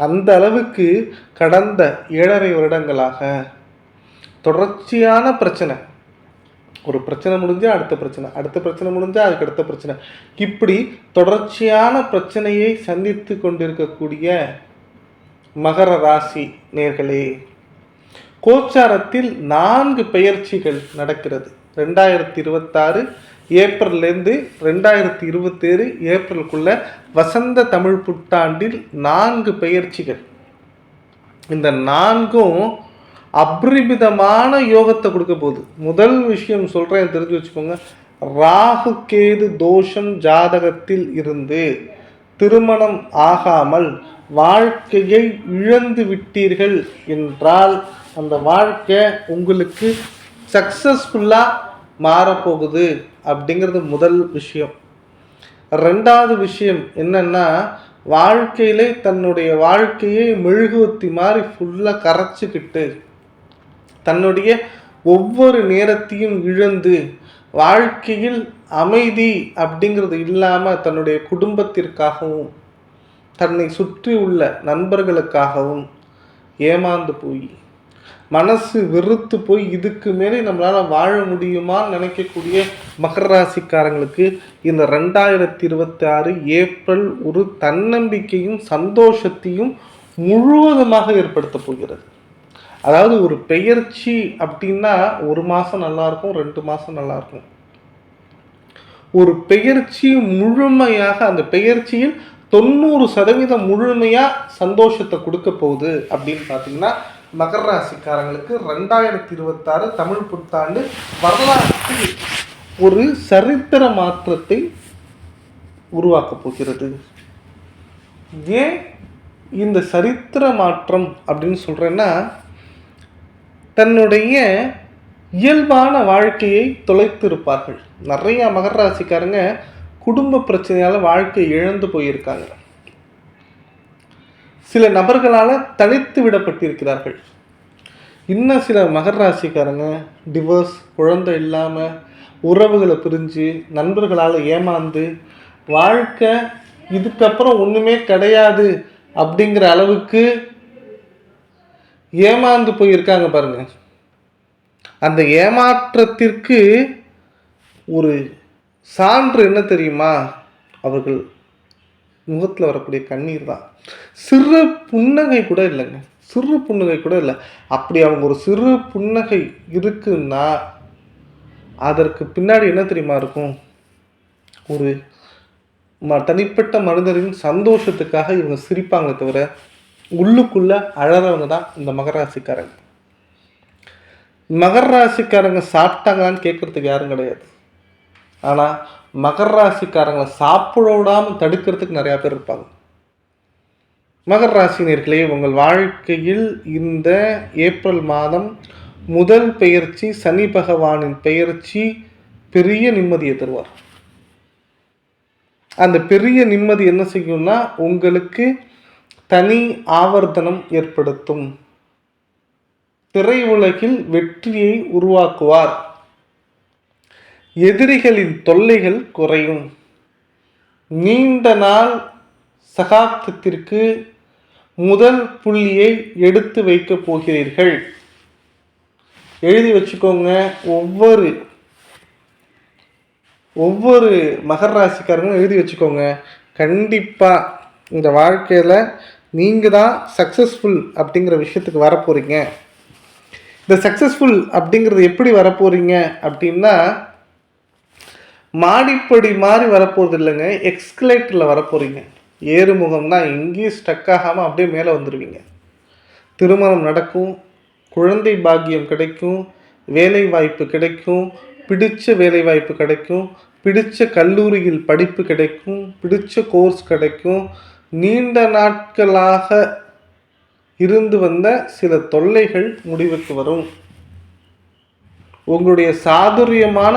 அந்த அளவுக்கு கடந்த 7.5 வருடங்களாக தொடர்ச்சியான பிரச்சனை. ஒரு பிரச்சனை முடிஞ்சால் அடுத்த பிரச்சனை, அடுத்த பிரச்சனை முடிஞ்சால் அதுக்கு அடுத்த பிரச்சனை, இப்படி தொடர்ச்சியான பிரச்சனையை சந்தித்து கொண்டிருக்கக்கூடிய மகர ராசி நேர்களே, கோச்சாரத்தில் 4 பெயர்ச்சிகள் நடக்கிறது. 2026 ஏப்ரல்லேருந்து 2027 ஏப்ரலுக்குள்ள வசந்த தமிழ் புத்தாண்டில் 4 பெயர்ச்சிகள். இந்த 4ம் அபரிமிதமான யோகத்தை கொடுக்க போகுது. முதல் விஷயம் சொல்கிறேன், தெரிஞ்சு வச்சுக்கோங்க. ராகு கேது தோஷம் ஜாதகத்தில் இருந்து திருமணம் ஆகாமல் வாழ்க்கையை இழந்து விட்டீர்கள் என்றால் அந்த வாழ்க்கை உங்களுக்கு சக்ஸஸ்ஃபுல்லாக மாறப்போகுது அப்படிங்கிறது முதல் விஷயம். ரெண்டாவது விஷயம் என்னன்னா, வாழ்க்கையிலே தன்னுடைய வாழ்க்கையை மெழுகுவத்தி மாதிரி ஃபுல்லாக கரைச்சிக்கிட்டு தன்னுடைய ஒவ்வொரு நேரத்தையும் இழந்து வாழ்க்கையில் அமைதி அப்படிங்கிறது இல்லாமல் தன்னுடைய குடும்பத்திற்காகவும் தன்னை சுற்றி உள்ள நண்பர்களுக்காகவும் ஏமாந்து போய் மனசு வெறுத்து போய் இதுக்கு மேலே நம்மளால் வாழ முடியுமான்னு நினைக்கக்கூடிய மகர ராசிக்காரங்களுக்கு இந்த 2026 ஏப்ரல் ஒரு தன்னம்பிக்கையும் சந்தோஷத்தையும் முழுவதுமாக ஏற்படுத்த போகிறது. அதாவது ஒரு பெயர்ச்சி அப்படின்னா ஒரு மாதம் நல்லாயிருக்கும், 2 மாதம் நல்லாயிருக்கும். ஒரு பெயர்ச்சி முழுமையாக, அந்த பெயர்ச்சியில் 90% முழுமையாக சந்தோஷத்தை கொடுக்க போகுது அப்படின்னு பார்த்தீங்கன்னா மகர ராசிக்காரங்களுக்கு 2026 தமிழ் புத்தாண்டு வரலாற்றில் ஒரு சரித்திர மாற்றத்தை உருவாக்க போகிறது. ஏன் இந்த சரித்திர மாற்றம் அப்படின்னு சொல்கிறேன்னா, தன்னுடைய இயல்பான வாழ்க்கையை தொலைத்திருப்பார்கள். நிறைய மகர ராசிக்காரங்க குடும்ப பிரச்சனையால் வாழ்க்கை இழந்து போயிருக்காங்க. சில நபர்களால் தனித்து விடப்பட்டிருக்கிறார்கள். இன்னும் சில மகர ராசிக்காரங்க டிவோர்ஸ், குழந்தை இல்லாமல், உறவுகளை பிரிஞ்சு, நண்பர்களால் ஏமாந்து, வாழ்க்கை இதுக்கப்புறம் ஒன்றுமே கிடையாது அப்படிங்கிற அளவுக்கு ஏமாந்து போயிருக்காங்க பாருங்க. அந்த ஏமாற்றத்திற்கு ஒரு சான்று என்ன தெரியுமா? அவர்கள் முகத்தில் வரக்கூடிய கண்ணீர் தான். சிறு புன்னகை கூட இல்லைங்க, சிறு புன்னகை கூட இல்லை. அப்படி அவங்க ஒரு சிறு புன்னகை இருக்குன்னா அதற்கு பின்னாடி என்ன தெரியுமா இருக்கும்? ஒரு தனிப்பட்ட மனிதரின் சந்தோஷத்துக்காக இவங்க சிரிப்பாங்க தவிர உள்ளுக்குள்ள அழறவங்க தான் இந்த மகர ராசிக்காரங்க. மகர ராசிக்காரங்க சாப்பிட்டாங்களான்னு கேட்கறதுக்கு யாரும் கிடையாது. ஆனால் மகர ராசிக்காரங்களை சாப்பிட விடாமல் தடுக்கிறதுக்கு நிறையா பேர் இருப்பாங்க. மகர ராசினியர்களே, உங்கள் வாழ்க்கையில் இந்த ஏப்ரல் மாதம் முதல் பெயர்ச்சி, சனி பகவானின் பெயர்ச்சி பெரிய நிம்மதியை தருவார். அந்த பெரிய நிம்மதி என்ன செய்யும்னா, உங்களுக்கு தனி ஆவர்த்தனம் ஏற்படுத்தும். திரை உலகில் வெற்றியை உருவாக்குவார். எதிரிகளின் தொல்லைகள் குறையும். நீண்ட நாள் சகாப்தத்திற்கு முதல் புள்ளியை எடுத்து வைக்கப் போகிறீர்கள். எழுதி வச்சுக்கோங்க. ஒவ்வொரு மகர ராசிக்காரங்களும் எழுதி வச்சுக்கோங்க. கண்டிப்பாக இந்த வாழ்க்கையில் நீங்கள் தான் சக்ஸஸ்ஃபுல் அப்படிங்கிற விஷயத்துக்கு வரப்போகிறீங்க. இந்த சக்ஸஸ்ஃபுல் அப்படிங்கிறது எப்படி வரப்போகிறீங்க அப்படின்னா, மாடிப்படி மாதிரி வரப்போகிறது இல்லைங்க, எக்ஸ்கலேட்டரில் வரப்போகிறீங்க. ஏறுமுகம் தான், எங்கேயும் ஸ்டக் ஆகாமல் அப்படியே மேலே வந்துடுவீங்க. திருமணம் நடக்கும், குழந்தை பாக்கியம் கிடைக்கும், வேலை வாய்ப்பு கிடைக்கும், பிடிச்ச வேலை வாய்ப்பு கிடைக்கும், பிடிச்ச கல்லூரியில் படிப்பு கிடைக்கும், பிடிச்ச கோர்ஸ் கிடைக்கும். நீண்ட நாட்களாக இருந்து வந்த சில தொல்லைகள் முடிவுக்கு வரும். உங்களுடைய சாதுரியமான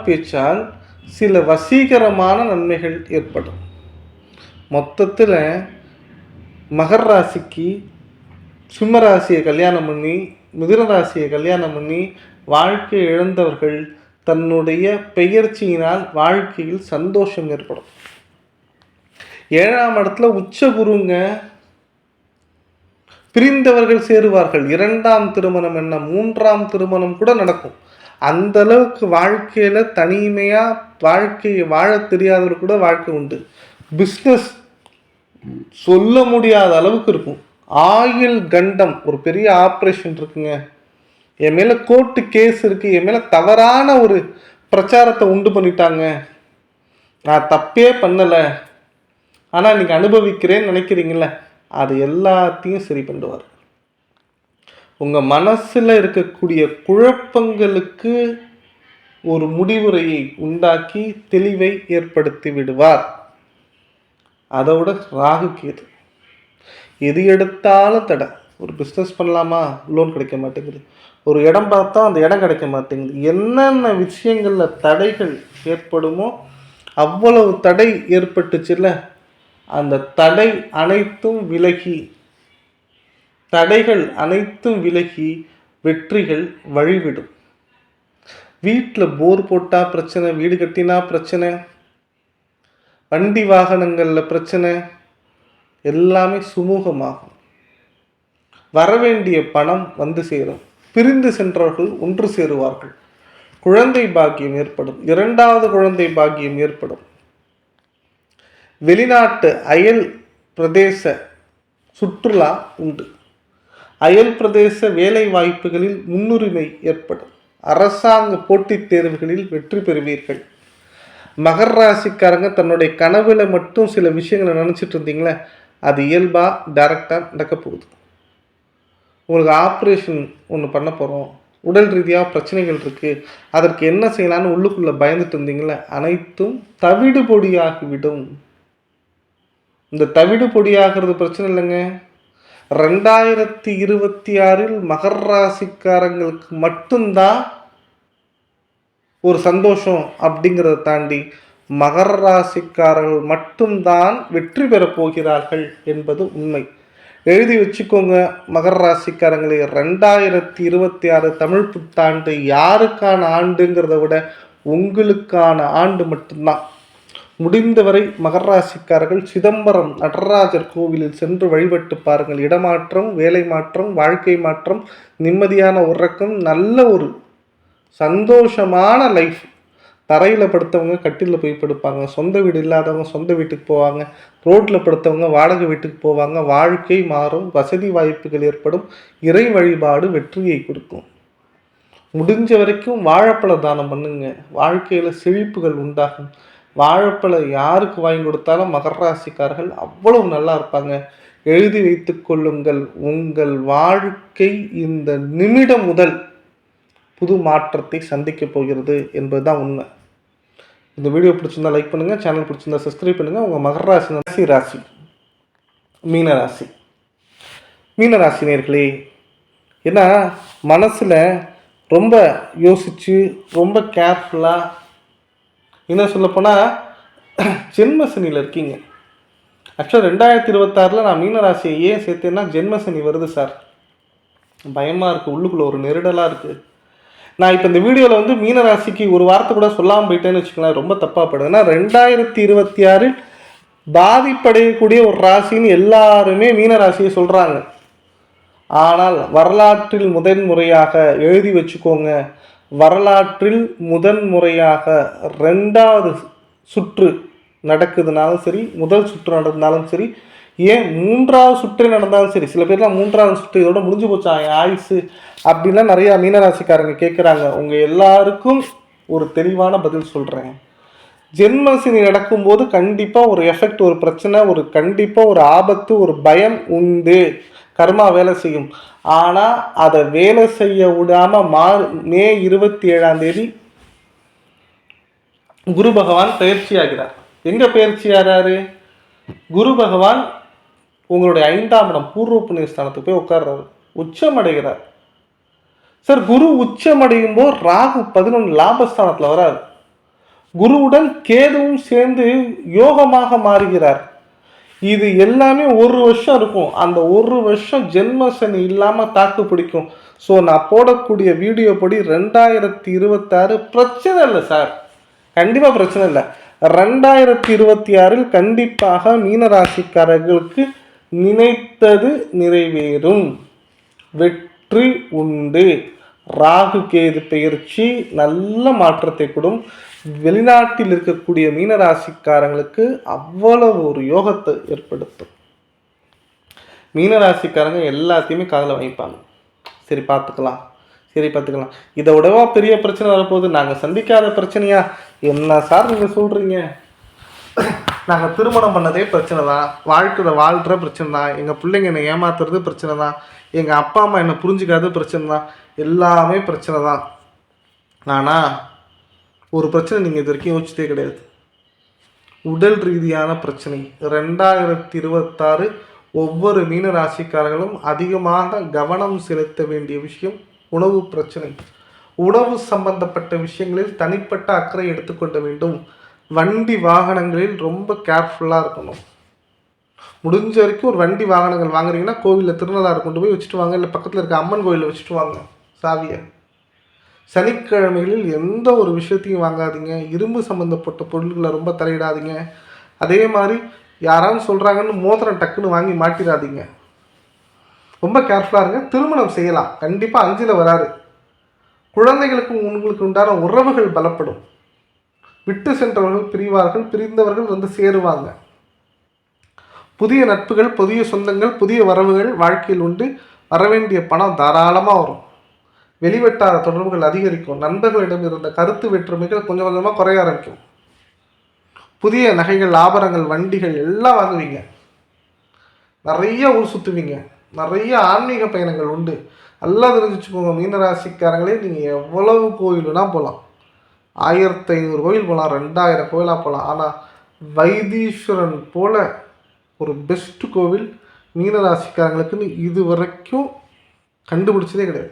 பேச்சால் சில வசீகரமான நன்மைகள் ஏற்படும். மொத்தத்தில் மகர ராசிக்கு சிம்ம ராசியை கல்யாணம் பண்ணி, மிதுன ராசியை கல்யாணம் பண்ணி வாழ்க்கை இழந்தவர்கள் தன்னுடைய பெயர்ச்சியினால் வாழ்க்கையில் சந்தோஷம் ஏற்படும். 7ஆம் இடத்துல உச்ச குருங்க. பிரிந்தவர்கள் சேருவார்கள். 2ஆம் திருமணம் என்ன, 3ஆம் திருமணம் கூட நடக்கும். அந்த அளவுக்கு வாழ்க்கையில தனிமையா வாழ்க்கையை வாழ தெரியாதவர் கூட வாழ்க்கை உண்டு. பிஸ்னஸ் சொல்ல முடியாத அளவுக்கு இருக்கும். ஆயுள் கண்டம், ஒரு பெரிய ஆப்ரேஷன் இருக்குங்க, என் மேல கோர்ட்டு கேஸ் இருக்கு, என் மேல தவறான ஒரு பிரச்சாரத்தை உண்டு பண்ணிட்டாங்க, நான் தப்பே பண்ணலை, ஆனால் இன்னைக்கு அனுபவிக்கிறேன்னு நினைக்கிறீங்கள, அது எல்லாத்தையும் சரி பண்ணுவார். உங்கள் மனசில் இருக்கக்கூடிய குழப்பங்களுக்கு ஒரு முடிவுரையை உண்டாக்கி தெளிவை ஏற்படுத்தி விடுவார். அதோட ராகு கேது, எது எடுத்தாலும் தடை. ஒரு பிஸ்னஸ் பண்ணலாமா, லோன் கிடைக்க மாட்டேங்குது. ஒரு இடம் பார்த்தா அந்த இடம் கிடைக்க மாட்டேங்குது. என்னென்ன விஷயங்களில் தடைகள் ஏற்படுமோ அவ்வளவு தடை ஏற்பட்டுச்சுல்ல, அந்த தடை அனைத்தும் விலகி, தடைகள் அனைத்தும் விலகி வெற்றிகள் வழிவிடும். வீட்டில் போர் போட்டால் பிரச்சனை, வீடு கட்டினா பிரச்சனை, வண்டி வாகனங்களில் பிரச்சனை, எல்லாமே சுமூகமாகும். வரவேண்டிய பணம் வந்து சேரும். பிரிந்து சென்றவர்கள் ஒன்று சேருவார்கள். குழந்தை பாக்கியம் ஏற்படும். 2வது குழந்தை பாக்கியம் ஏற்படும். வெளிநாட்டு அயல் பிரதேச சுற்றுலா உண்டு. அயல் பிரதேச வேலை வாய்ப்புகளில் முன்னுரிமை ஏற்படும். அரசாங்க போட்டித் தேர்வுகளில் வெற்றி பெறுவீர்கள். மகர ராசிக்காரங்க தன்னுடைய கனவுல மட்டும் சில விஷயங்களை நினச்சிட்டு இருந்தீங்களே, அது இயல்பாக டைரக்டாக நடக்க போகுது. உங்களுக்கு ஆப்ரேஷன் ஒன்று பண்ண போகிறோம், உடல் ரீதியாக பிரச்சனைகள் இருக்குது, அதற்கு என்ன செய்யலான்னு உள்ளுக்குள்ளே பயந்துட்டு இருந்தீங்களே, அனைத்தும் தவிடு பொடியாகிவிடும். இந்த தவிடு பொடியாகிறது பிரச்சனை இல்லைங்க. 2026 மகர ராசிக்காரங்களுக்கு மட்டும்தான் ஒரு சந்தோஷம். அப்படிங்கிறத தாண்டி மகர ராசிக்காரர்கள் மட்டும்தான் வெற்றி பெறப் போகிறார்கள் என்பது உண்மை. எழுதி வச்சுக்கோங்க மகர ராசிக்காரங்களே, 2026 தமிழ் புத்தாண்டு யாருக்கான ஆண்டுங்கிறத விட உங்களுக்கான ஆண்டு மட்டும்தான். முடிந்தவரை மகர ராசிக்காரர்கள் சிதம்பரம் நடராஜர் கோவிலில் சென்று வழிபட்டு பாருங்கள். இடமாற்றம், வேலை மாற்றம், வாழ்க்கை மாற்றம், நிம்மதியான உறக்கம், நல்ல ஒரு சந்தோஷமான லைஃப். தரையில் படுத்தவங்க கட்டிலில் போய் படுப்பாங்க, சொந்த வீடு இல்லாதவங்க சொந்த வீட்டுக்கு போவாங்க, ரோட்டில் படுத்தவங்க வாடகை வீட்டுக்கு போவாங்க. வாழ்க்கை மாறும், வசதி வாய்ப்புகள் ஏற்படும், இறை வழிபாடு வெற்றியை கொடுக்கும். முடிஞ்ச வரைக்கும் வாழைப்பழ தானம் பண்ணுங்க, வாழ்க்கையில் செழிப்புகள் உண்டாகும். வாழைப்பழம் யாருக்கு வாங்கி கொடுத்தாலும் மகர ராசிக்காரர்கள் அவ்வளவு நல்லா இருப்பாங்க. எழுதி வைத்து கொள்ளுங்கள், உங்கள் வாழ்க்கை இந்த நிமிடம் முதல் புது மாற்றத்தை சந்திக்க போகிறது என்பதுதான் உண்மை. இந்த வீடியோ பிடிச்சிருந்தா லைக் பண்ணுங்கள், சேனல் பிடிச்சிருந்தா சப்ஸ்கிரைப் பண்ணுங்கள். உங்கள் மகர ராசி மீனராசி. மீனராசி நேர்களே, ஏன்னா மனசில் ரொம்ப யோசித்து ரொம்ப கேர்ஃபுல்லாக, என்ன சொல்லப்போனால் ஜென்மசனியில் இருக்கீங்க. ஆக்சுவலாக 2026 நான் மீனராசியை ஏன் சேர்த்தேன்னா, ஜென்மசனி வருது சார், பயமாக இருக்குது, உள்ளுக்குள்ளே ஒரு நெருடலாக இருக்குது. நான் இப்போ இந்த வீடியோவில் மீனராசிக்கு ஒரு வார்த்தை கூட சொல்லாமல் போயிட்டேன்னு வச்சுக்கலாம், ரொம்ப தப்பாக படும். ஏன்னா 2026 பாதிப்படையக்கூடிய ஒரு ராசின்னு எல்லாருமே மீனராசியை சொல்கிறாங்க. ஆனால் வரலாற்றில் முதன்முறையாக எழுதி வச்சுக்கோங்க, வரலாற்றில் முதன்முறையாக 2வது சுற்று நடக்குதுனாலும் சரி, முதல் சுற்று நடந்தாலும் சரி, ஏன் 3வது சுற்று நடந்தாலும் சரி, சில பேர்லாம் 3வது சுற்று இதோட முடிஞ்சு போச்சா ஆயுசு அப்படின்லாம் நிறையா மீனராசிக்காரங்க கேட்குறாங்க. உங்கள் எல்லாருக்கும் ஒரு தெளிவான பதில் சொல்கிறேன். ஜென்மசனி நடக்கும்போது கண்டிப்பாக ஒரு எஃபெக்ட், ஒரு பிரச்சனை, ஒரு கண்டிப்பாக ஒரு ஆபத்து, ஒரு பயம் உண்டு. கர்மா வேலை செய்யும். ஆனால் அதை வேலை செய்ய விடாமல் மே 27 குரு பகவான் பயிற்சி ஆகிறார். எங்கே பயிற்சி ஆகிறாரு? குரு பகவான் உங்களுடைய 5ஆம் இடம் பூர்வ புண்ணிய ஸ்தானத்துக்கு போய் உட்கார்றாரு, உச்சமடைகிறார். சார், குரு உச்சமடையும் போது ராகு 11 லாபஸ்தானத்தில் வராது. குருவுடன் கேதுவும் சேர்ந்து யோகமாக மாறுகிறார். இது எல்லாமே 1 வருஷம் இருக்கும். அந்த 1 வருஷம் ஜென்மசனி இல்லாமல் தாக்கு பிடிக்கும். ஸோ நான் போடக்கூடிய வீடியோ படி 2026 பிரச்சனை இல்லை சார், கண்டிப்பாக பிரச்சனை இல்லை. 2026 கண்டிப்பாக மீனராசிக்காரர்களுக்கு நினைத்தது நிறைவேறும், வெற்றி உண்டு. ராகு கேது பயிற்சி நல்ல மாற்றத்தை கொடும். வெளிநாட்டில் இருக்கக்கூடிய மீனராசிக்காரங்களுக்கு அவ்வளவு ஒரு யோகத்தை ஏற்படுத்தும். மீனராசிக்காரங்க எல்லாத்தையுமே காதில் வாங்கிப்பாங்க. சரி பார்த்துக்கலாம், சரி பார்த்துக்கலாம், இதை விடவா பெரிய பிரச்சனை வரப்போகுது, நாங்கள் சந்திக்காத பிரச்சனையா? என்ன சார் நீங்கள் சொல்கிறீங்க? நாங்கள் திருமணம் பண்ணதே பிரச்சனை தான், வாழ்க்கையில் வாழ்கிற பிரச்சனை தான், எங்கள் பிள்ளைங்க என்னை ஏமாத்துறது பிரச்சனை தான், எங்கள் அப்பா அம்மா என்னை புரிஞ்சுக்காத பிரச்சனை தான், எல்லாமே பிரச்சனை தான். ஆனால் ஒரு பிரச்சனை நீங்கள் இது வரைக்கும் யோசிச்சதே கிடையாது, உடல் ரீதியான பிரச்சனை. 2026 ஒவ்வொரு மீனராசிக்காரர்களும் அதிகமாக கவனம் செலுத்த வேண்டிய விஷயம் உணவு பிரச்சனை. உணவு சம்பந்தப்பட்ட விஷயங்களில் தனிப்பட்ட அக்கறை எடுத்துக்கொள்ள வேண்டும். வண்டி வாகனங்களில் ரொம்ப கேர்ஃபுல்லாக இருக்கணும். முடிஞ்ச வரைக்கும் ஒரு வண்டி வாகனங்கள் வாங்குறீங்கன்னா கோவிலில் திருநள்ளாறு கொண்டு போய் வச்சுட்டு வாங்க, இல்லை பக்கத்தில் இருக்க அம்மன் கோயிலில் வச்சுட்டு வாங்க சாவியை. சனிக்கிழமைகளில் எந்த ஒரு விஷயத்தையும் வாங்காதீங்க. இரும்பு சம்மந்தப்பட்ட பொருட்களை ரொம்ப தலையிடாதீங்க. அதே மாதிரி யாராவது சொல்கிறாங்கன்னு மோதிரம் டக்குன்னு வாங்கி மாட்டிடாதீங்க. ரொம்ப கேர்ஃபுல்லாக இருங்க. திருமணம் செய்யலாம், கண்டிப்பாக 5ல் வராது. குழந்தைகளுக்கும் உங்களுக்கு உண்டான உறவுகள் பலப்படும். விட்டு சென்றவர்கள் பிரிவார்கள், பிரிந்தவர்கள் வந்து சேருவாங்க. புதிய நட்புகள், புதிய சொந்தங்கள், புதிய வரவுகள் வாழ்க்கையில் உண்டு. வரவேண்டிய பணம் தாராளமாக வரும். வெளிவட்டார தொடர்புகள் அதிகரிக்கும். நண்பர்களிடம் இருந்த கருத்து வேற்றுமைகள் கொஞ்சம் கொஞ்சமாக குறைய ஆரம்பிக்கும். புதிய நகைகள், ஆபரணங்கள், வண்டிகள் எல்லாம் வாங்குவீங்க. நிறைய ஊர் சுற்றுவீங்க. நிறைய ஆன்மீக பயணங்கள் உண்டு. நல்லா தெரிஞ்சுச்சுக்கோங்க மீனராசிக்காரங்களே, நீங்கள் எவ்வளவு கோயிலுனா போகலாம். 1500 கோயில் போகலாம், 2000 கோயிலாக போகலாம். ஆனால் வைத்தீஸ்வரன் போல ஒரு பெஸ்ட்டு கோவில் மீனராசிக்காரங்களுக்குன்னு இது வரைக்கும் கண்டுபிடிச்சதே கிடையாது.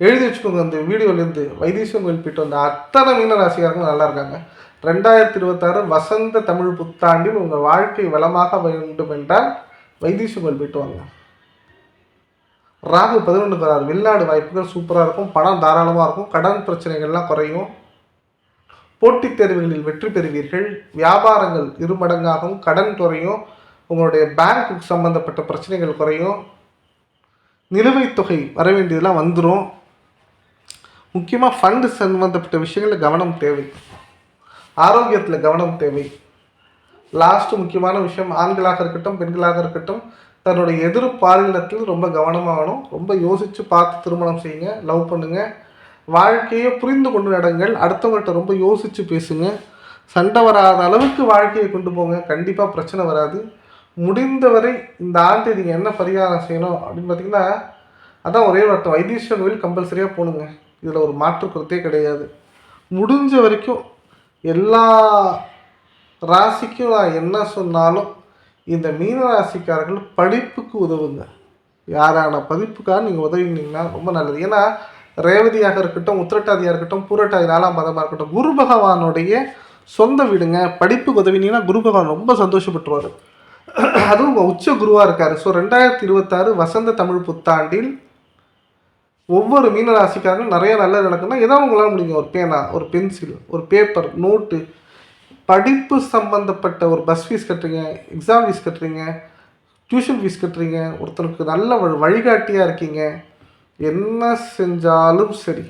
எழுதி வச்சுக்கோங்க. அந்த வீடியோலேருந்து வைத்தீஸ்வரன் கோயில் போயிட்டு வந்த அத்தனை மீனராசிக்காரங்களும் நல்லா இருக்காங்க. 2026 வசந்த தமிழ் புத்தாண்டில் உங்கள் வாழ்க்கை வளமாக வேண்டும் என்றால் வைத்தீஸ்வரன் கோயில் போயிட்டு வாங்க. ராகு 11க்கு வராது. வெளிநாடு வாய்ப்புகள் சூப்பராக இருக்கும். பணம் தாராளமாக இருக்கும். கடன் பிரச்சனைகள்லாம் குறையும். போட்டித் தேர்வுகளில் வெற்றி பெறுவீர்கள். வியாபாரங்கள் இருமடங்காகவும், கடன் குறையும். உங்களுடைய பேங்க்கு சம்மந்தப்பட்ட பிரச்சனைகள் குறையும். நிலுவைத் தொகை வர வேண்டியதெல்லாம் வந்துடும். முக்கியமாக ஃபண்டு சம்மந்தப்பட்ட விஷயங்களில் கவனம் தேவை. ஆரோக்கியத்தில் கவனம் தேவை. லாஸ்ட்டு முக்கியமான விஷயம், ஆண்களாக இருக்கட்டும் பெண்களாக இருக்கட்டும், தன்னுடைய எதிர்பாலினத்தில் ரொம்ப கவனமாகணும். ரொம்ப யோசித்து பார்த்து திருமணம் செய்யுங்க. லவ் பண்ணுங்கள். வாழ்க்கையை புரிந்து கொண்டு நடங்கள். அடுத்தவங்கள்ட்ட ரொம்ப யோசித்து பேசுங்க. சண்டை வராத அளவுக்கு வாழ்க்கையை கொண்டு போங்க. கண்டிப்பாக பிரச்சனை வராது. முடிந்தவரை இந்த ஆண்டு நீங்கள் என்ன பரிகாரம் செய்யணும் அப்படின்னு பார்த்தீங்கன்னா, அதான் ஒரே வார்த்தை, வைத்தீஸ்வரன் கோயில் கம்பல்சரியாக போகணுங்க. இதில் ஒரு மாற்று கருத்தே கிடையாது. முடிஞ்ச வரைக்கும் எல்லா ராசிக்கும் நான் என்ன சொன்னாலும் இந்த மீனராசிக்காரர்கள் படிப்புக்கு உதவுங்க. யாரான படிப்புக்காக நீங்கள் உதவினீங்கன்னா ரொம்ப நல்லது. ஏன்னா ரேவதியாக இருக்கட்டும், உத்திரட்டாதியாக இருக்கட்டும், பூரட்டாதி 4ஆம் பாதமாக இருக்கட்டும், குரு பகவானுடைய சொந்த வீடுங்க. படிப்புக்கு உதவினீங்கன்னா குரு பகவான் ரொம்ப சந்தோஷப்பட்டுருவார். அதுவும் உங்கள் உச்ச குருவாக இருக்கார். ஸோ 2026 வசந்த தமிழ் புத்தாண்டில் ஒவ்வொரு மீனராசிக்காரங்களும் நிறைய நல்லது நடக்குன்னா ஏதாவது உங்களால் முடியுங்க. ஒரு பேனா, ஒரு பென்சில், ஒரு பேப்பர், நோட்டு, படிப்பு சம்பந்தப்பட்ட ஒரு பஸ் ஃபீஸ் கட்டுறீங்க, எக்ஸாம் ஃபீஸ் கட்டுறீங்க, டியூஷன் ஃபீஸ் கட்டுறீங்க, ஒருத்தருக்கு நல்ல வழிகாட்டியாக இருக்கீங்க, என்ன செஞ்சாலும் சரி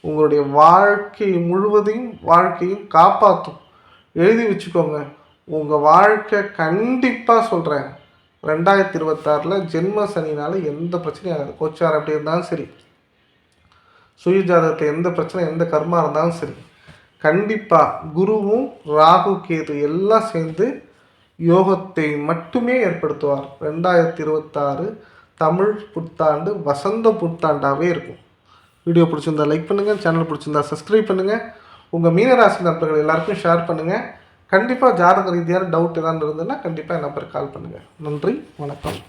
உங்களுடைய வாழ்க்கை முழுவதையும் வாழ்க்கையும் காப்பாற்றும். எழுதி வச்சுக்கோங்க. உங்கள் வாழ்க்கை கண்டிப்பாக சொல்கிறேன் 2026 ஜென்ம சனினால் எந்த பிரச்சனையும் ஆகாது. கோச்சார் அப்படி இருந்தாலும் சரி, சுயஜாதகத்தில் எந்த பிரச்சனை, எந்த கர்மா இருந்தாலும் சரி, கண்டிப்பாக குருவும் ராகு கேது எல்லாம் சேர்ந்து யோகத்தை மட்டுமே ஏற்படுத்துவார். 2026 தமிழ் புத்தாண்டு வசந்த புத்தாண்டாகவே இருக்கும். வீடியோ பிடிச்சிருந்தா லைக் பண்ணுங்கள். சேனல் பிடிச்சிருந்தா சப்ஸ்கிரைப் பண்ணுங்கள். உங்கள் மீனராசி நண்பர்கள் எல்லாருக்கும் ஷேர் பண்ணுங்கள். கண்டிப்பாக ஜாதக ரீதியான டவுட் ஏதாவது இருந்ததுன்னா கண்டிப்பாக என் நம்பருக்கு கால் பண்ணுங்கள். நன்றி, வணக்கம்.